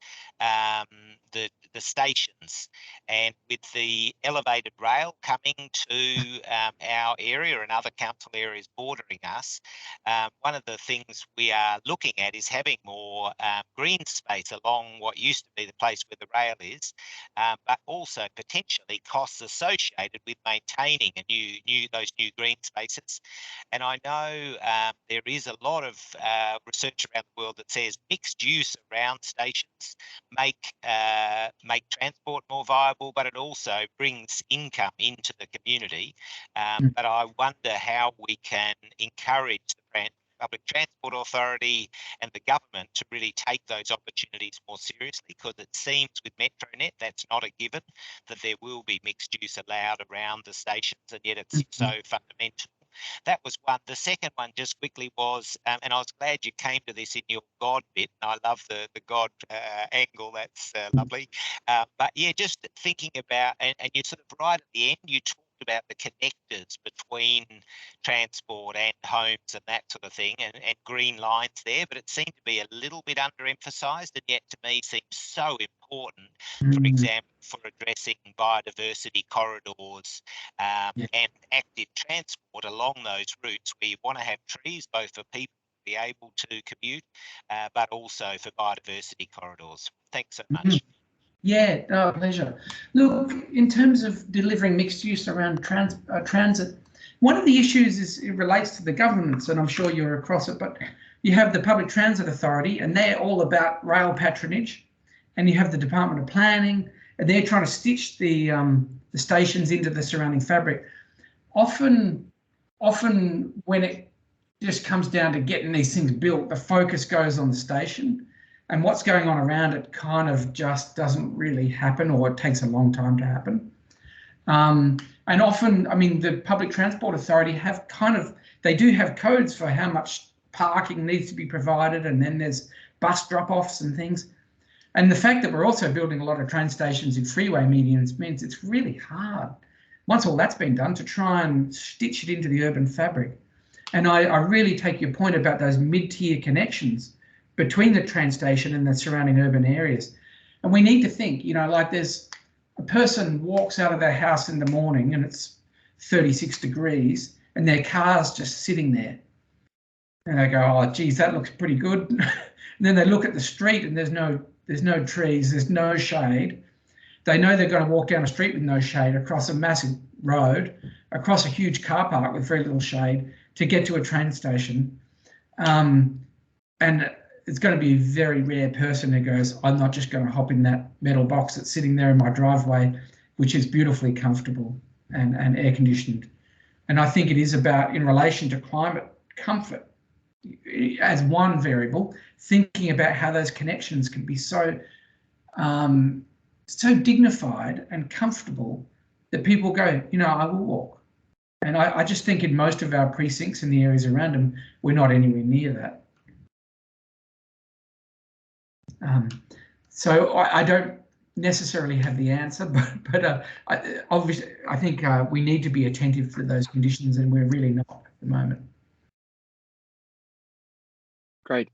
the stations, and with the elevated rail coming to our area and other council areas bordering us, one of the things we are looking at is having more green space along what used to be the place where the rail is, but also potentially costs associated with maintaining those new green spaces. And I know there is a lot of research around the world that says mixed use around stations make transport more viable, but it also brings income into the community. But I wonder how we can encourage the Public Transport Authority and the government to really take those opportunities more seriously, because it seems with MetroNet that's not a given, that there will be mixed use allowed around the stations, and yet it's so fundamental. That was one. The second one, just quickly, was, and I was glad you came to this in your God bit. And I love the God angle. That's lovely. But yeah, just thinking about, and you sort of right at the end, you talked about the connectors between transport and homes and that sort of thing, and green lines there, but it seemed to be a little bit underemphasised, and yet to me seems so important, for example, for addressing biodiversity corridors and active transport along those routes where you want to have trees, both for people to be able to commute, but also for biodiversity corridors. Thanks so much. Yeah, no, pleasure. Look, in terms of delivering mixed use around transit, one of the issues is it relates to the governments, and I'm sure you're across it, but you have the Public Transit Authority, and they're all about rail patronage, and you have the Department of Planning, and they're trying to stitch the stations into the surrounding fabric. Often when it just comes down to getting these things built, the focus goes on the station, and what's going on around it kind of just doesn't really happen, or it takes a long time to happen. And often, I mean, the Public Transport Authority have they do have codes for how much parking needs to be provided, and then there's bus drop-offs and things. And the fact that we're also building a lot of train stations in freeway medians means it's really hard, once all that's been done, to try and stitch it into the urban fabric. And I really take your point about those mid-tier connections between the train station and the surrounding urban areas. And we need to think, you know, like there's a person walks out of their house in the morning and it's 36 degrees and their car's just sitting there. And they go, oh, geez, that looks pretty good. And then they look at the street and there's no trees, there's no shade. They know they're going to walk down a street with no shade, across a massive road, across a huge car park with very little shade to get to a train station. And it's going to be a very rare person who goes, I'm not just going to hop in that metal box that's sitting there in my driveway, which is beautifully comfortable and air conditioned. And I think it is about, in relation to climate comfort, as one variable, thinking about how those connections can be so dignified and comfortable that people go, you know, I will walk. And I just think in most of our precincts and the areas around them, we're not anywhere near that. So I don't necessarily have the answer, but obviously I think we need to be attentive to those conditions, and we're really not at the moment. Great.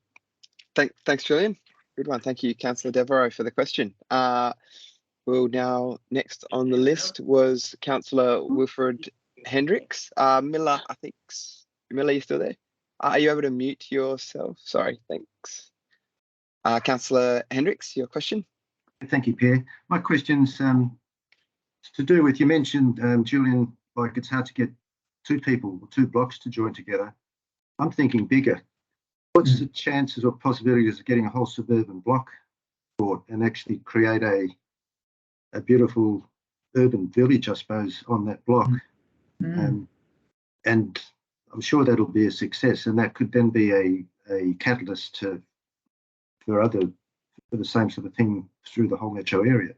Thanks, Julian. Good one. Thank you, Councillor Devereux, for the question. Well, now next on the list was Councillor Wilfred Hendricks. Miller, I think. Miller, you still there? Are you able to mute yourself? Sorry, thanks. Councillor Hendricks, your question. Thank you, Pierre. My question's to do with, you mentioned, Julian, like it's hard to get two people or two blocks to join together. I'm thinking bigger. What's the chances or possibilities of getting a whole suburban block bought and actually create a beautiful urban village, I suppose, on that block? And I'm sure that'll be a success, and that could then be a catalyst for the same sort of thing through the whole metro area.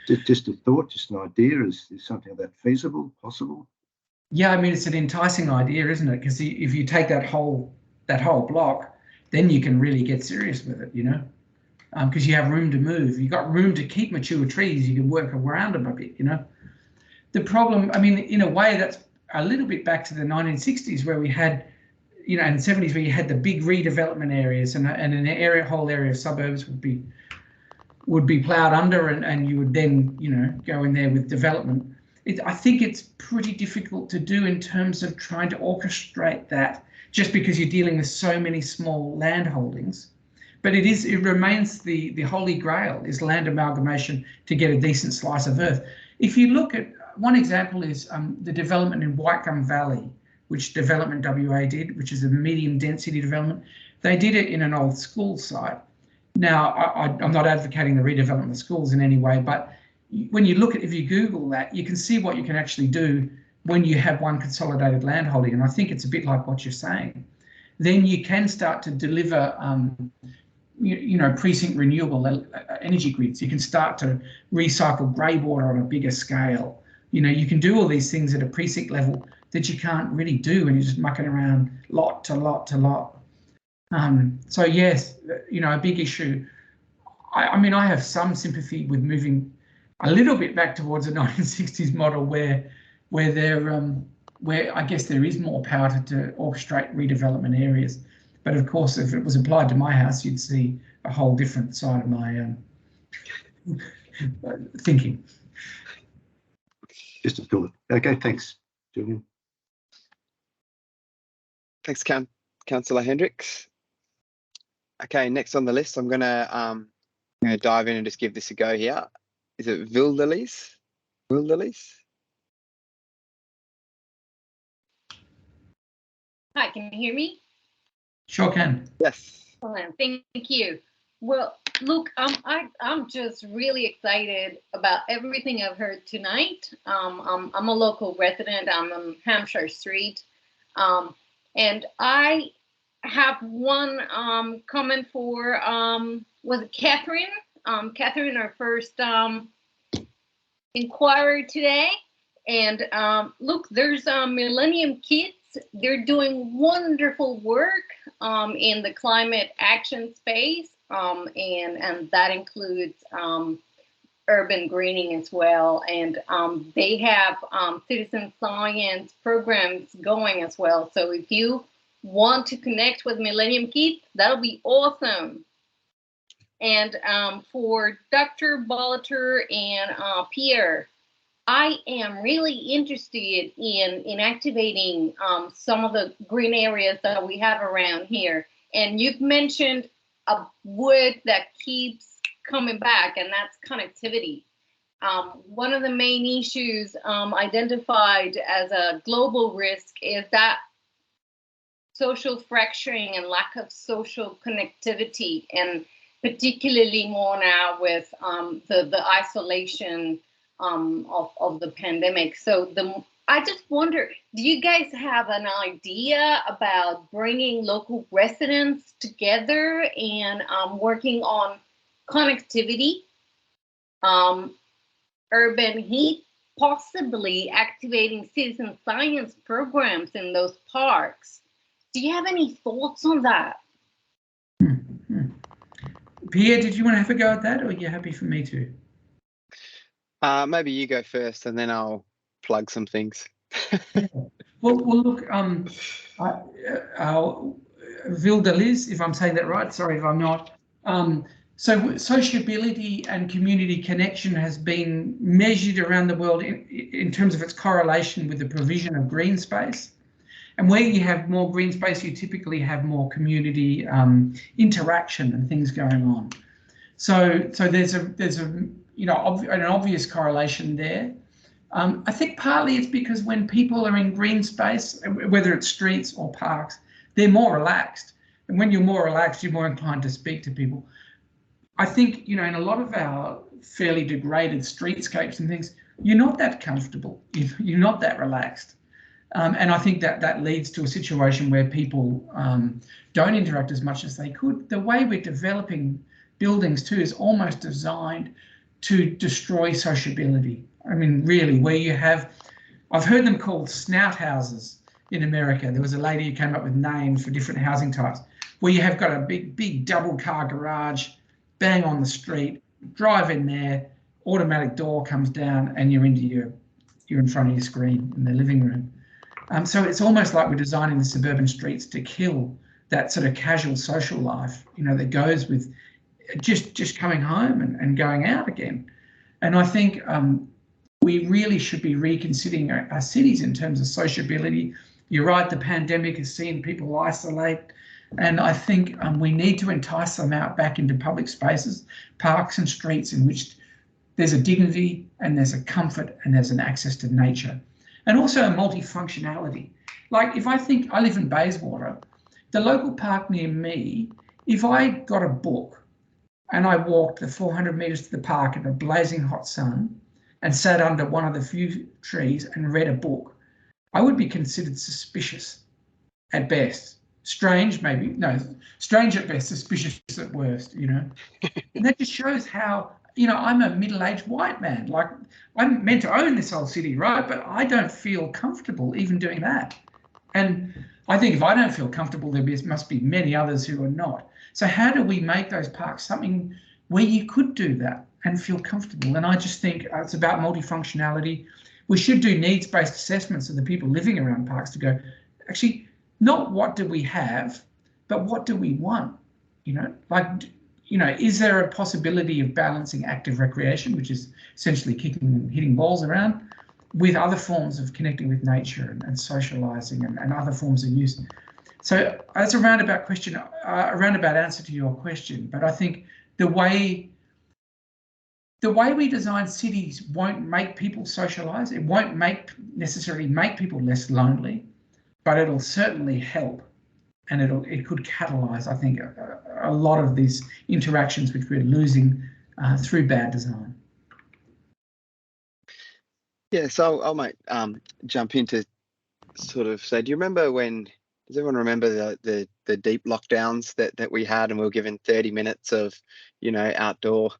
Just a thought, just an idea. Is something like that feasible, possible? Yeah, I mean, it's an enticing idea, isn't it? Because if you take that whole block, then you can really get serious with it, you know, because you have room to move. You've got room to keep mature trees. You can work around them a bit, you know. The problem, I mean, in a way, that's a little bit back to the 1960s where we had, you know, and 70s where you had the big redevelopment areas, and an whole area of suburbs would be ploughed under, and you would then, you know, go in there with development. I think it's pretty difficult to do in terms of trying to orchestrate that, just because you're dealing with so many small land holdings. But it remains the holy grail is land amalgamation to get a decent slice of earth. If you look at, one example is the development in Whitegum Valley, which Development WA did, which is a medium density development. They did it in an old school site. Now, I'm not advocating the redevelopment of schools in any way, but when you look at, if you Google that, you can see what you can actually do when you have one consolidated landholding. And I think it's a bit like what you're saying. then you can start to deliver you know, precinct renewable energy grids. You can start to recycle grey water on a bigger scale. You know, you can do all these things at a precinct level that you can't really do when you're just mucking around lot to lot to lot. So yes, you know, a big issue. I mean, I have some sympathy with moving a little bit back towards a 1960s model where I guess there is more power to orchestrate redevelopment areas. But of course, if it was applied to my house, you'd see a whole different side of my thinking. Just a thought. Okay, thanks, Julian. Thanks, Councillor Hendricks. Okay, next on the list, I'm gonna dive in and just give this a go here. Is it Wilderlies? Hi, can you hear me? Sure can. Yes. Excellent, thank you. Well, look, I'm just really excited about everything I've heard tonight. I'm a local resident. I'm on Hampshire Street, and I have one comment for was it Catherine? Catherine, our first inquiry today. And look, there's Millennium Kids. They're doing wonderful work in the climate action space, and that includes urban greening as well. And they have citizen science programs going as well. So if you want to connect with Millennium Kids, that'll be awesome. And for Dr. Bolleter and Pierre, I am really interested in activating some of the green areas that we have around here. And you've mentioned a word that keeps coming back, and that's connectivity. One of the main issues identified as a global risk is that social fracturing and lack of social connectivity, and particularly more now with the isolation of the pandemic. So I just wonder, do you guys have an idea about bringing local residents together and working on connectivity, urban heat, possibly activating citizen science programs in those parks? Do you have any thoughts on that? Pierre, did you want to have a go at that, or are you happy for me to? Maybe you go first, and then I'll plug some things. Well, look, Wilderlies, if I'm saying that right, sorry if I'm not. So sociability and community connection has been measured around the world in terms of its correlation with the provision of green space. And where you have more green space, you typically have more community interaction and things going on. So there's a you know, an obvious correlation there. I think partly it's because when people are in green space, whether it's streets or parks, they're more relaxed. And when you're more relaxed, you're more inclined to speak to people. I think, you know, in a lot of our fairly degraded streetscapes and things, you're not that comfortable. You're not that relaxed. And I think that leads to a situation where people don't interact as much as they could. The way we're developing buildings too is almost designed to destroy sociability. I mean, really, where you have, I've heard them called snout houses in America. There was a lady who came up with names for different housing types, where you have got a big double car garage, bang on the street, drive in there, automatic door comes down, and you're in front of your screen in the living room. So it's almost like we're designing the suburban streets to kill that sort of casual social life, you know, that goes with just coming home and going out again. And I think we really should be reconsidering our cities in terms of sociability. You're right, the pandemic has seen people isolate, and I think we need to entice them out back into public spaces, parks and streets in which there's a dignity and there's a comfort and there's an access to nature. And also a multifunctionality. Like if I think, I live in Bayswater, the local park near me, if I got a book and I walked the 400 metres to the park in a blazing hot sun and sat under one of the few trees and read a book, I would be considered suspicious at best. strange, maybe, no, strange at best, suspicious at worst, you know. And that just shows how, you know, I'm a middle-aged white man. Like, I'm meant to own this whole city, right? But I don't feel comfortable even doing that. And I think if I don't feel comfortable, there must be many others who are not. So how do we make those parks something where you could do that and feel comfortable? And I just think it's about multifunctionality. We should do needs-based assessments of the people living around parks to go, actually, not what do we have, but what do we want? You know, like, you know, is there a possibility of balancing active recreation, which is essentially kicking and hitting balls around, with other forms of connecting with nature and socializing and other forms of use? So that's a roundabout question, a roundabout answer to your question. But I think the way we design cities won't make people socialize. It won't necessarily make people less lonely, but it'll certainly help, and it could catalyze, I think, a lot of these interactions which we're losing through bad design. Yeah, so I might jump in to sort of say, does everyone remember the deep lockdowns that we had, and we were given 30 minutes of, you know, outdoor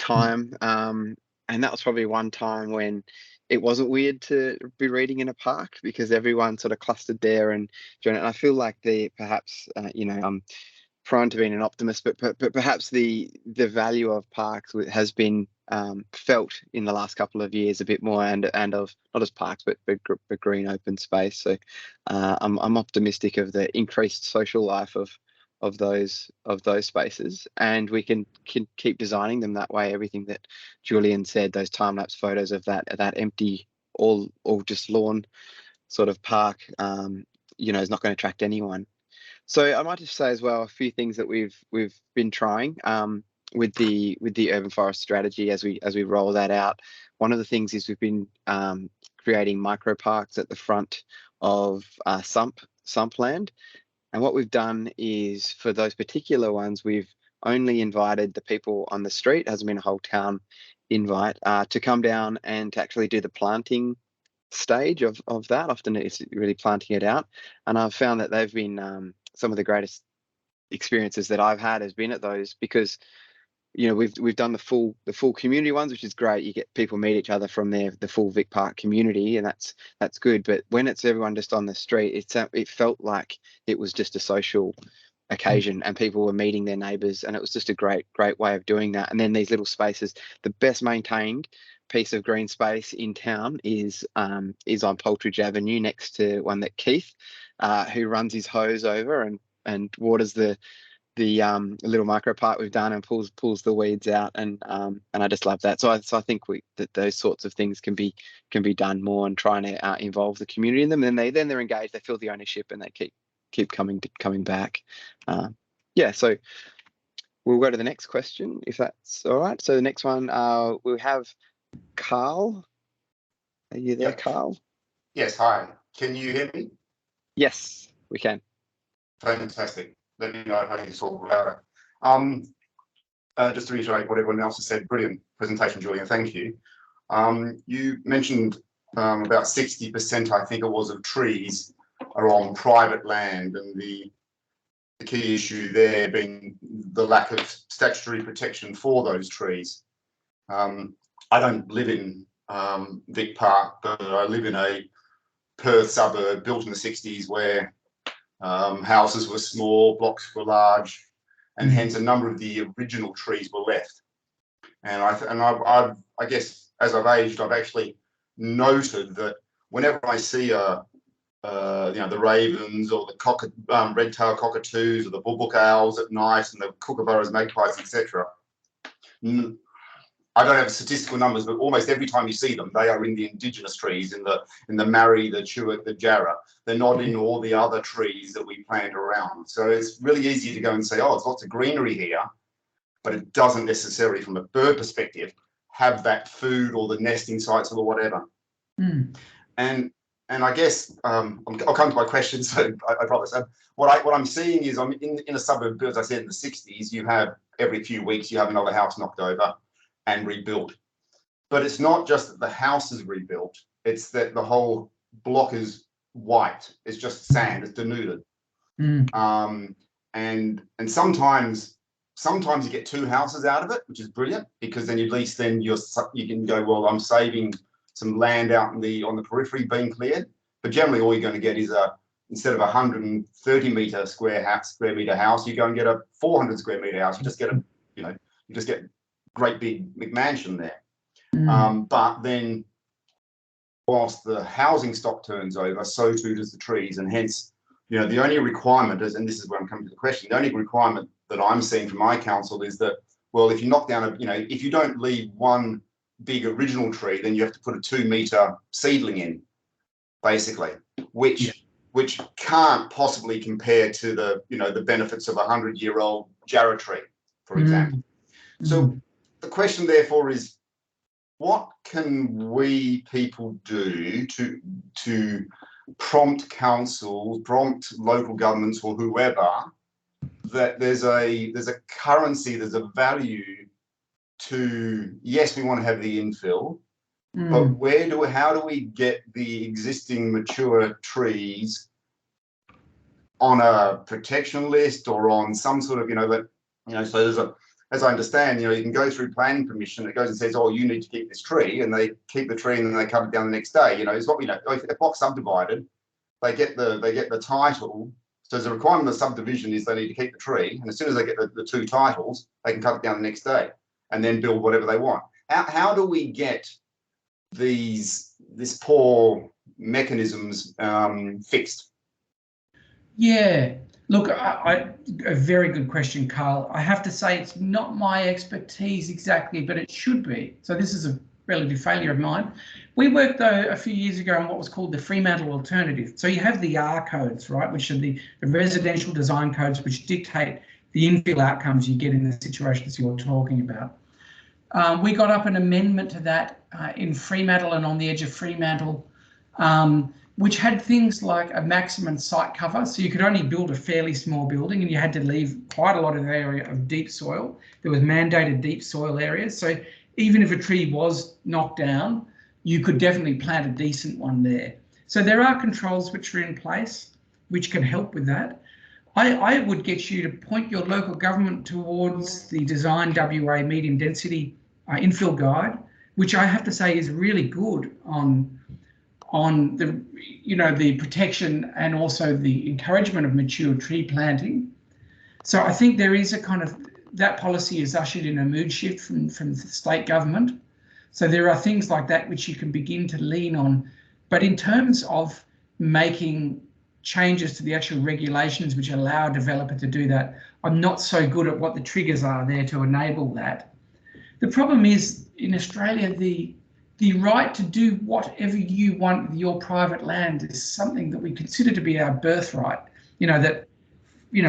time, and that was probably one time when it wasn't weird to be reading in a park because everyone sort of clustered there and joined it. And I feel like perhaps you know, I'm prone to being an optimist, but perhaps the value of parks has been felt in the last couple of years a bit more, and of not as parks but green open space. So I'm optimistic of the increased social life of those spaces, and we can keep designing them that way. Everything that Julian said, those time-lapse photos of that empty all just lawn sort of park, you know, is not going to attract anyone. So I might just say as well a few things that we've been trying with the urban forest strategy as we roll that out. One of the things is we've been creating micro parks at the front of sump land. And what we've done is, for those particular ones, we've only invited the people on the street, hasn't been a whole town invite, to come down and to actually do the planting stage of that. Often it's really planting it out. And I've found that they've been some of the greatest experiences that I've had has been at those, because, you know, we've done the full community ones, which is great. You get people meet each other from the full Vic Park community, and that's good. But when it's everyone just on the street, it felt like it was just a social occasion, and people were meeting their neighbours, and it was just a great way of doing that. And then these little spaces, the best maintained piece of green space in town is on Poltridge Avenue, next to one that Keith, who runs his hose over and waters the little micro park we've done, and pulls the weeds out, and I just love that. So I think that those sorts of things can be done more, and trying to involve the community in them. And then they're engaged, they feel the ownership, and they keep coming back. Yeah, so we'll go to the next question if that's all right. So the next one, we'll have Carl. Are you there, Carl? Yes, hi. Can you hear me? Yes, we can. Fantastic. Let me know if I need to talk louder. Just to reiterate what everyone else has said, brilliant presentation, Julian, thank you. You mentioned about 60%, I think it was, of trees are on private land, and the key issue there being the lack of statutory protection for those trees. I don't live in Vic Park, but I live in a Perth suburb built in the 60s where houses were small, blocks were large, and hence a number of the original trees were left. And I guess as I've aged, I've actually noted that whenever I see you know, the ravens or the red-tailed cockatoos or the bulbul owls at night and the kookaburras, magpies, etc. I don't have statistical numbers, but almost every time you see them, they are in the indigenous trees, in the marri, the chewit, the jarrah. They're not in all the other trees that we plant around. So it's really easy to go and say, oh, there's lots of greenery here, but it doesn't necessarily, from a bird perspective, have that food or the nesting sites or whatever. And I guess I'll come to my question, so I promise. What I'm seeing is, I'm in a suburb, as I said, in the 60s, you have every few weeks you have another house knocked over and rebuilt. But it's not just that the house is rebuilt, it's that the whole block is white. It's just sand, it's denuded. And sometimes you get 2 houses out of it, which is brilliant, because then at least then you can go, well, I'm saving some land out on the periphery being cleared. But generally, all you're going to get is instead of a 130 square meter house, you go and get a 400 square meter house. You just get you just get great big McMansion there. But then, whilst the housing stock turns over, so too does the trees, and hence, the only requirement is, and this is where I'm coming to the question, the only requirement that I'm seeing from my council is that, well, if you knock down if you don't leave one big original tree, then you have to put a 2 meter seedling in, basically, which can't possibly compare to the benefits of a 100-year-old jarrah tree, for example. So the question therefore is, what can we people do to prompt councils, prompt local governments, or whoever, that there's a currency, there's a value to, yes, we want to have the infill, but how do we get the existing mature trees on a protection list or on some sort of, so there's as I understand, you can go through planning permission. It goes and says, oh, you need to keep this tree, and they keep the tree and then they cut it down the next day. It's what if a block's subdivided, they get the title. So there's a requirement of the subdivision is they need to keep the tree, and as soon as they get the 2 titles, they can cut it down the next day and then build whatever they want. How do we get this poor mechanisms fixed? Yeah. Look, a very good question, Carl. I have to say it's not my expertise exactly, but it should be. So this is a relative failure of mine. We worked, though, a few years ago on what was called the Fremantle Alternative. So you have the R codes, right, which are the residential design codes which dictate the infill outcomes you get in the situations you're talking about. We got up an amendment to that in Fremantle and on the edge of Fremantle, which had things like a maximum site cover. So you could only build a fairly small building and you had to leave quite a lot of area of deep soil. There was mandated deep soil areas. So even if a tree was knocked down, you could definitely plant a decent one there. So there are controls which are in place, which can help with that. I would get you to point your local government towards the Design WA Medium Density Infill Guide, which I have to say is really good on the protection and also the encouragement of mature tree planting. So I think there is a kind of, that policy has ushered in a mood shift from the state government. So there are things like that which you can begin to lean on. But in terms of making changes to the actual regulations which allow a developer to do that, I'm not so good at what the triggers are there to enable that. The problem is, in Australia, the right to do whatever you want with your private land is something that we consider to be our birthright.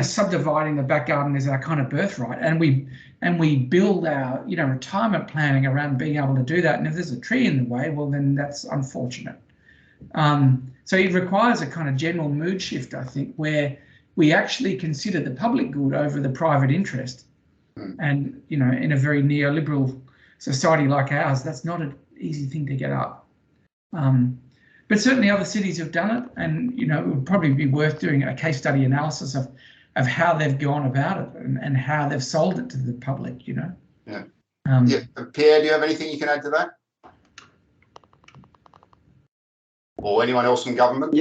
Subdividing the back garden is our kind of birthright, and we build our retirement planning around being able to do that. And if there's a tree in the way, well, then that's unfortunate. So it requires a kind of general mood shift, I think, where we actually consider the public good over the private interest. And in a very neoliberal society like ours, that's not an easy thing to get up. But certainly other cities have done it, and it would probably be worth doing a case study analysis of how they've gone about it and how they've sold it to the public. Yeah. Pierre, do you have anything you can add to that? Or anyone else from government?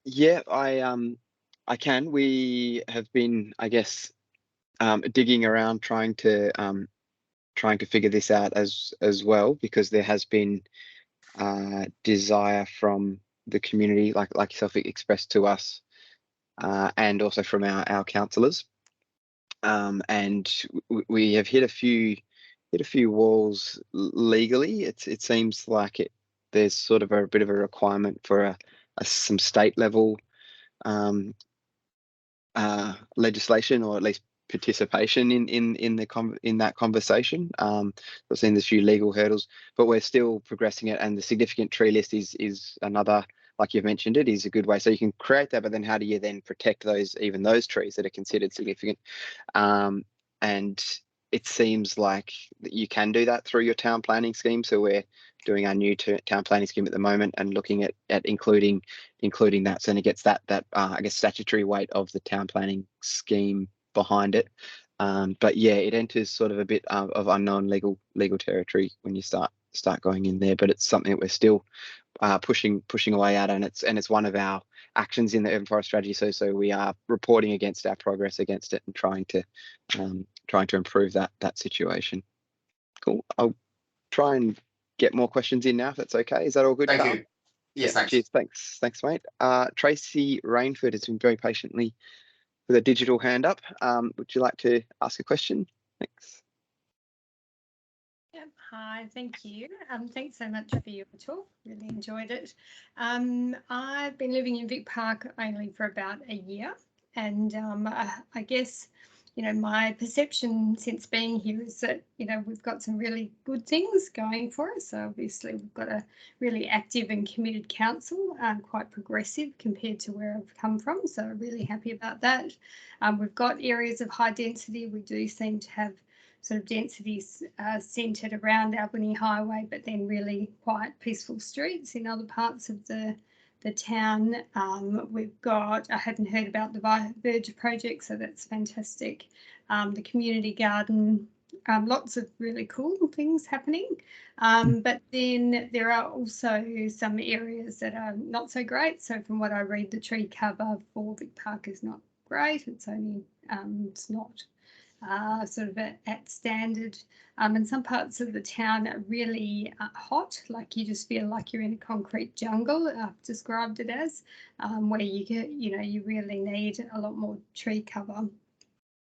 Yeah, I can. We have been, I guess, digging around trying to figure this out as well, because there has been desire from the community, like yourself, expressed to us, and also from our councillors, and we have hit a few walls legally. It seems like there's sort of a bit of a requirement for some state level legislation, or at least participation in that conversation. I've seen there's a few legal hurdles, but we're still progressing it, and the significant tree list is another, like you've mentioned, it is a good way. So you can create that, but then how do you then protect those trees that are considered significant? And it seems like you can do that through your town planning scheme. So we're doing our new town planning scheme at the moment and looking at including that. So then it gets that I guess statutory weight of the town planning scheme behind it. But yeah, it enters sort of a bit of unknown legal territory when you start going in there. But it's something that we're still pushing away at, and it's one of our actions in the urban forest strategy. So we are reporting against our progress against it and trying to improve that situation. Cool. I'll try and get more questions in now, if that's okay. Is that all good? Thank Carl? you. Yes, thanks. Cheers. Thanks, mate. Tracy Rainford has been very patiently with a digital hand up. Would you like to ask a question? Thanks. Yep. Hi, thank you. Thanks so much for your talk. Really enjoyed it. I've been living in Vic Park only for about a year, and I guess, you know, my perception since being here is that, you know, we've got some really good things going for us. So obviously we've got a really active and committed council, quite progressive compared to where I've come from. So I'm really happy about that. We've got areas of high density. We do seem to have sort of densities centred around Albany Highway, but then really quiet, peaceful streets in other parts of the town. We've got, I hadn't heard about the Verge project, so that's fantastic. The community garden, lots of really cool things happening. But then there are also some areas that are not so great. So from what I read, the tree cover for Vic Park is not great. It's only, it's not sort of at standard, and some parts of the town are really hot, like you just feel like you're in a concrete jungle. I've described it as, where you get, you know, you really need a lot more tree cover.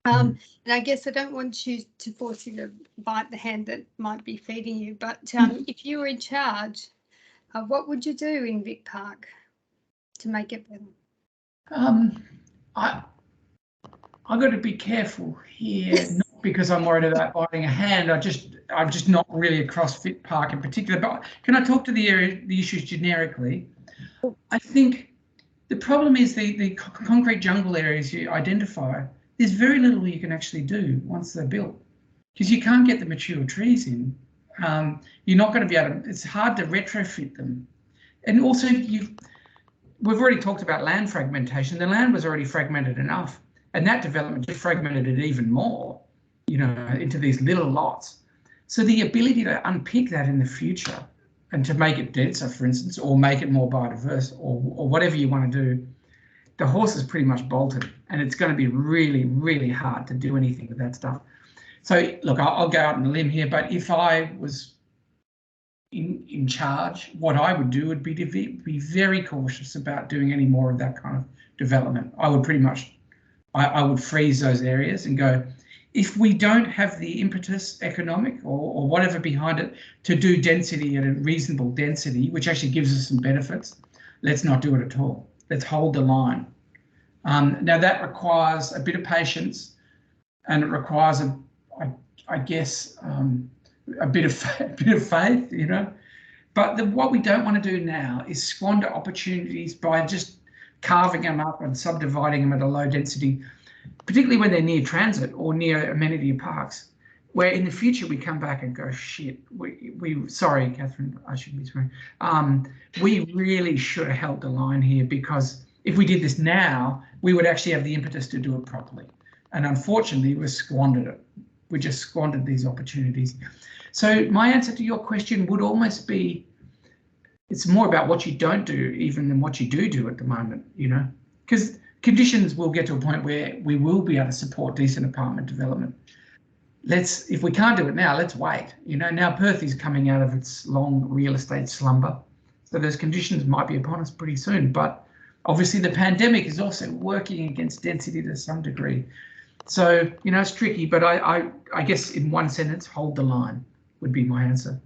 And I guess I don't want you to force you to bite the hand that might be feeding you, but if you were in charge, what would you do in Vic Park to make it better? I've got to be careful here, not because I'm worried about biting a hand. I'm just not really across Vic Park in particular. But can I talk to the issues generically? I think the problem is the concrete jungle areas you identify. There's very little you can actually do once they're built, because you can't get the mature trees in. You're not going to be able to. It's hard to retrofit them, and also we've already talked about land fragmentation. The land was already fragmented enough. And that development just fragmented it even more, you know, into these little lots. So the ability to unpick that in the future and to make it denser, for instance, or make it more biodiverse, or whatever you want to do, the horse is pretty much bolted, and it's going to be really, really hard to do anything with that stuff. So look, I'll go out on a limb here, but if I was in charge, what I would do would be to be very cautious about doing any more of that kind of development. I would pretty much I would freeze those areas and go, if we don't have the impetus, economic or whatever behind it, to do density at a reasonable density, which actually gives us some benefits, let's not do it at all. Let's hold the line. Now that requires a bit of patience, and it requires I guess a bit of faith, you know. But what we don't want to do now is squander opportunities by just carving them up and subdividing them at a low density, particularly when they're near transit or near amenity parks, where in the future we come back and go, shit, we sorry, Catherine, I shouldn't be swearing. We really should have held the line here, because if we did this now, we would actually have the impetus to do it properly. And unfortunately, we squandered it. We just squandered these opportunities. So my answer to your question would almost be, it's more about what you don't do even than what you do at the moment, you know, because conditions will get to a point where we will be able to support decent apartment development. If we can't do it now, let's wait. You know, now Perth is coming out of its long real estate slumber, so those conditions might be upon us pretty soon. But obviously the pandemic is also working against density to some degree. So, you know, it's tricky, but I guess in one sentence, hold the line would be my answer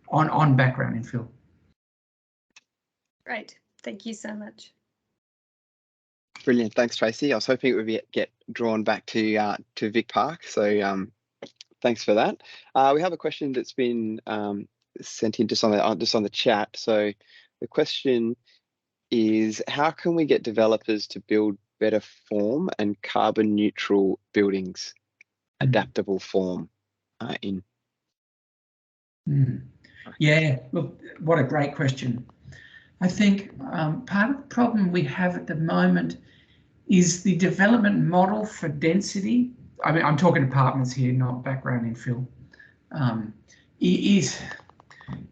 on background infill. Great, thank you so much. Brilliant, thanks, Tracy. I was hoping it would get drawn back to Vic Park, so thanks for that. We have a question that's been sent in just on the chat. So the question is, how can we get developers to build better form and carbon neutral buildings, adaptable form? in? Yeah, look, what a great question. I think part of the problem we have at the moment is the development model for density. I mean, I'm talking apartments here, not background infill.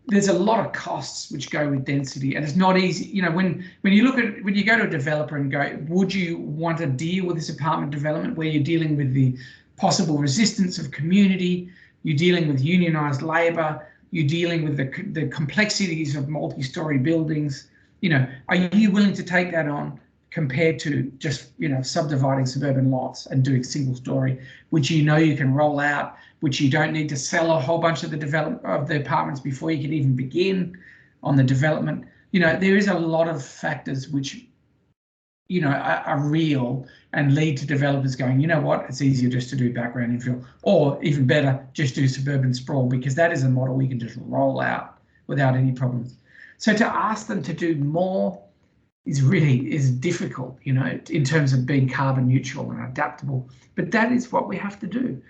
There's a lot of costs which go with density, and it's not easy. You know, when you go to a developer and go, would you want to deal with this apartment development where you're dealing with the possible resistance of community, you're dealing with unionised labour, you're dealing with the complexities of multi-storey buildings. You know, are you willing to take that on compared to just, you know, subdividing suburban lots and doing single story, which you know you can roll out, which you don't need to sell a whole bunch of the apartments before you can even begin on the development. You know, there is a lot of factors which, you know, are real and lead to developers going, you know what, it's easier just to do background infill, or even better, just do suburban sprawl, because that is a model we can just roll out without any problems. So to ask them to do more is difficult, you know, in terms of being carbon neutral and adaptable, but that is what we have to do.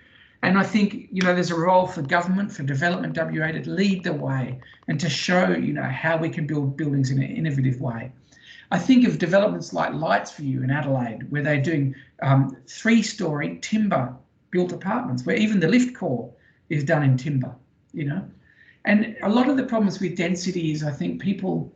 And I think, you know, there's a role for government, for Development WA to lead the way and to show, you know, how we can build buildings in an innovative way. I think of developments like Lights for You in Adelaide, where they're doing 3-storey timber built apartments, where even the lift core is done in timber, you know. And a lot of the problems with density is, I think people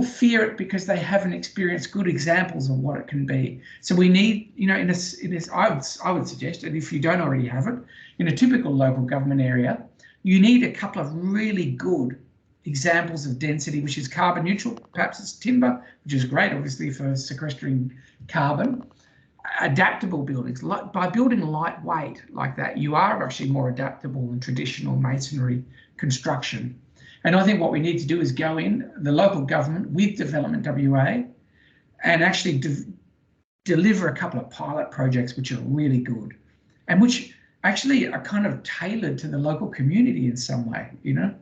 fear it because they haven't experienced good examples of what it can be. So we need, you know, in this, I would suggest, and if you don't already have it, in a typical local government area, you need a couple of really good examples of density, which is carbon neutral. Perhaps it's timber, which is great, obviously, for sequestering carbon. Adaptable buildings, by building lightweight like that, you are actually more adaptable than traditional masonry construction. And I think what we need to do is go in, the local government with Development WA, and actually deliver a couple of pilot projects which are really good and which actually are kind of tailored to the local community in some way, you know.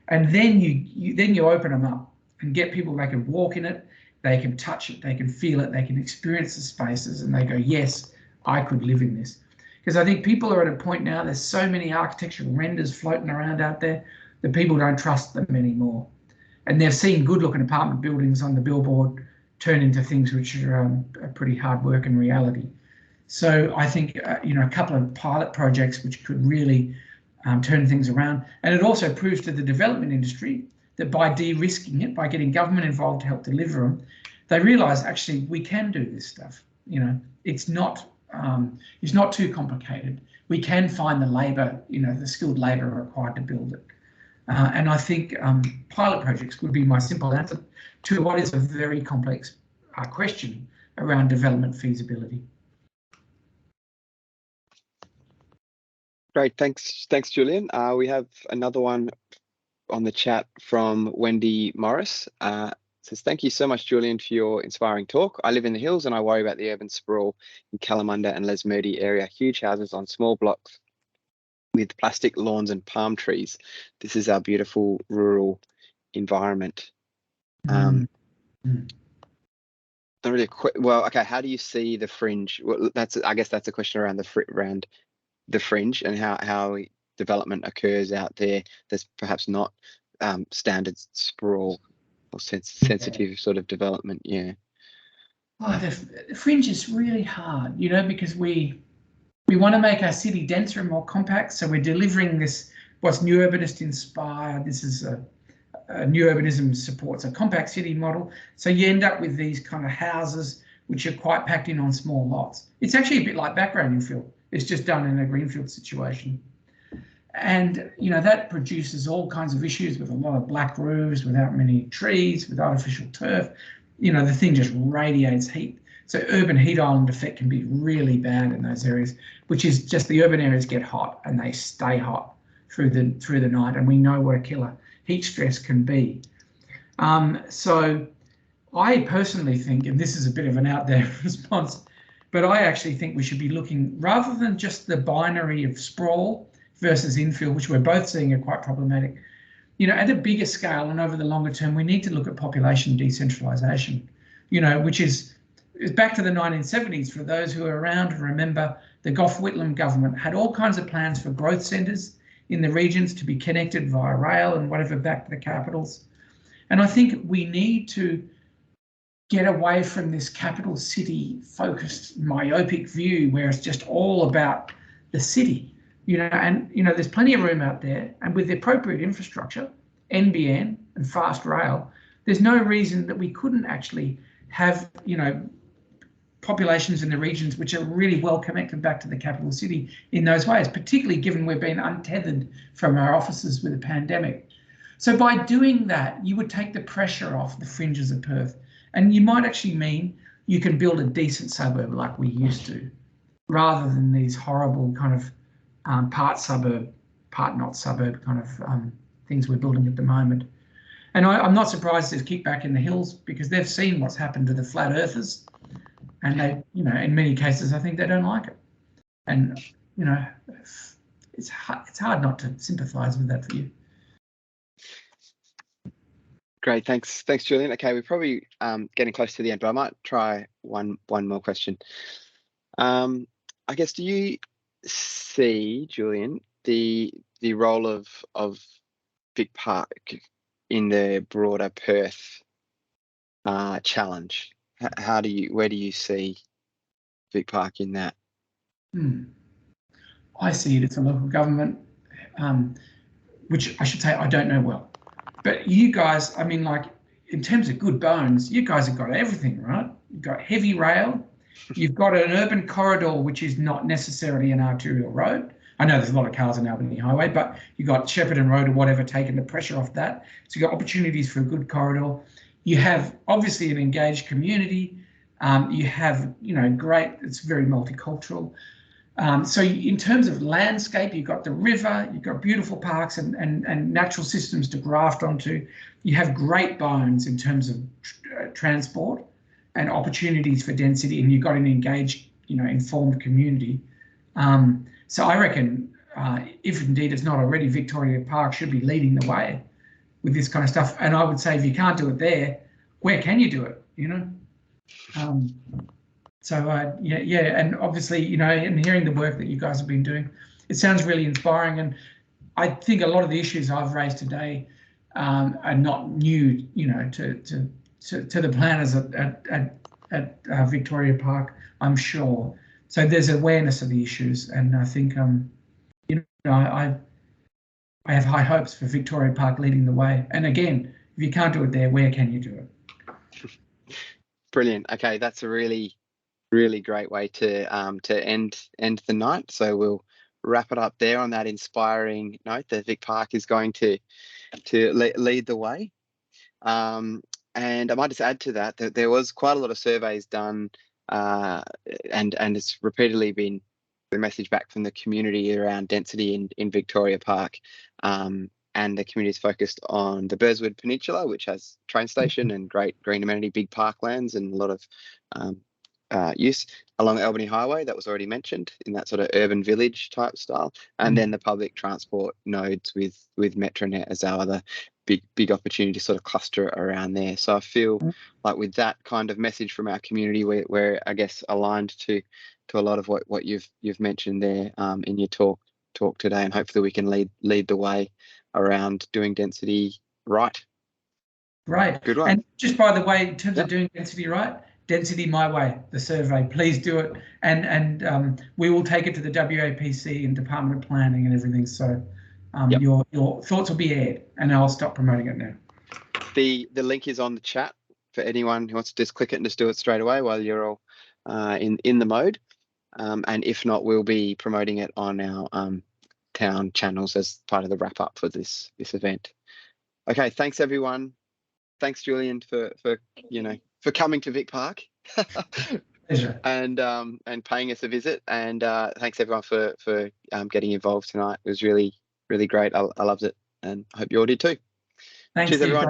And then you open them up and get people, they can walk in it, they can touch it, they can feel it, they can experience the spaces, and they go, yes, I could live in this. Because I think people are at a point now, there's so many architectural renders floating around out there that people don't trust them anymore. And they've seen good looking apartment buildings on the billboard turn into things which are pretty hard work in reality. So I think, you know, a couple of pilot projects which could really turn things around. And it also proves to the development industry that by de-risking it, by getting government involved to help deliver them, they realise actually we can do this stuff. You know, it's not too complicated. We can find the labour, you know, the skilled labour required to build it. And I think pilot projects would be my simple answer to what is a very complex question around development feasibility. Great, thanks, Julian. We have another one on the chat from Wendy Morris. Says, thank you so much, Julian, for your inspiring talk. I live in the hills and I worry about the urban sprawl in Kalamunda and Lesmurdy area. Huge houses on small blocks with plastic lawns and palm trees. This is our beautiful rural environment. Not really well, okay, how do you see the fringe? Well, I guess that's a question around the fringe and how development occurs out there that's perhaps not standard sprawl or sensitive sort of development. Yeah. Oh, the fringe is really hard, you know, because we want to make our city denser and more compact, so we're delivering this, what's New Urbanist inspired. This is a New Urbanism supports a compact city model. So you end up with these kind of houses which are quite packed in on small lots. It's actually a bit like background infill. It's just done in a greenfield situation. And, you know, that produces all kinds of issues with a lot of black roofs, without many trees, with artificial turf. You know, the thing just radiates heat. So urban heat island effect can be really bad in those areas, which is just the urban areas get hot and they stay hot through the night. And we know what a killer heat stress can be. So I personally think, and this is a bit of an out there response, but I actually think we should be looking, rather than just the binary of sprawl versus infill, which we're both seeing are quite problematic, you know, at a bigger scale and over the longer term, we need to look at population decentralisation, you know, which is it's back to the 1970s. For those who are around and remember, the Gough Whitlam government had all kinds of plans for growth centres in the regions to be connected via rail and whatever back to the capitals. And I think we need to get away from this capital city focused myopic view where it's just all about the city, and there's plenty of room out there, and with the appropriate infrastructure, NBN and fast rail, there's no reason that we couldn't actually have, populations in the regions which are really well connected back to the capital city in those ways, particularly given we've been untethered from our offices with the pandemic. So by doing that, you would take the pressure off the fringes of Perth, and you might actually mean you can build a decent suburb like we used to, rather than these horrible kind of part suburb, part not suburb kind of things we're building at the moment. And I'm not surprised there's kickback in the hills, because they've seen what's happened to the flat earthers, and they, in many cases, I think they don't like it. And it's hard not to sympathise with that for you. Great, thanks, Julian. Okay, we're probably getting close to the end, but I might try one more question. I guess, do you see, Julian, the role of Vic Park in the broader Perth challenge? Where do you see Vic Park in that? I see it as a local government, which I should say I don't know well. But you guys, I mean, like, in terms of good bones, you guys have got everything, right? You've got heavy rail. You've got an urban corridor, which is not necessarily an arterial road. I know there's a lot of cars on Albany Highway, but you've got Shepparton Road or whatever, taking the pressure off that. So you've got opportunities for a good corridor. You have obviously an engaged community. You have, great, it's very multicultural. So in terms of landscape, you've got the river, you've got beautiful parks and natural systems to graft onto. You have great bones in terms of transport and opportunities for density, and you've got an engaged, informed community. So I reckon, if indeed it's not already, Victoria Park should be leading the way with this kind of stuff. And I would say, if you can't do it there, where can you do it? And obviously, and hearing the work that you guys have been doing, it sounds really inspiring. And I think a lot of the issues I've raised today are not new, to the planners at Victoria Park, I'm sure. So there's awareness of the issues, and I think, I have high hopes for Victoria Park leading the way. And again, if you can't do it there, where can you do it? Brilliant. Okay, that's a really great way to end the night. So we'll wrap it up there on that inspiring note that Vic Park is going to lead the way. And I might just add to that there was quite a lot of surveys done, and it's repeatedly been the message back from the community around density in Victoria Park. And the community is focused on the Burswood Peninsula, which has train station and great green amenity, big parklands, and a lot of use along Albany Highway that was already mentioned in that sort of urban village type style, and then the public transport nodes with Metronet as our other big opportunity to sort of cluster around there. So I feel like with that kind of message from our community, we're I guess aligned to a lot of what you've mentioned there in your talk today, and hopefully we can lead the way around doing density right. Right. Good one. And just by the way, in terms of doing density right, Density My Way, the survey, please do it. And we will take it to the WAPC and Department of Planning and everything. So your thoughts will be aired, and I'll stop promoting it now. The link is on the chat for anyone who wants to just click it and just do it straight away while you're all in the mode. And if not, we'll be promoting it on our town channels as part of the wrap up for this event. Okay, thanks everyone. Thanks Julian for coming to Vic Park Pleasure. and paying us a visit, and thanks everyone for getting involved tonight. It was really great. I loved it, and I hope you all did too. Thanks. Cheers everyone.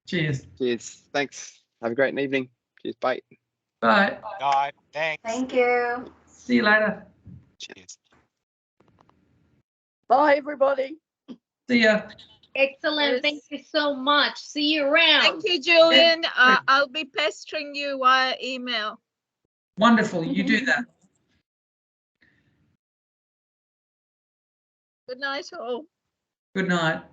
Cheers. Cheers. Thanks. Have a great evening. Cheers. Bye. Bye. Bye. Thanks. Thank you. See you later. Cheers. Bye, everybody. See ya. Excellent. Yes. Thank you so much. See you around. Thank you, Julian. I'll be pestering you via email. Wonderful. You do that. Good night, all. Good night.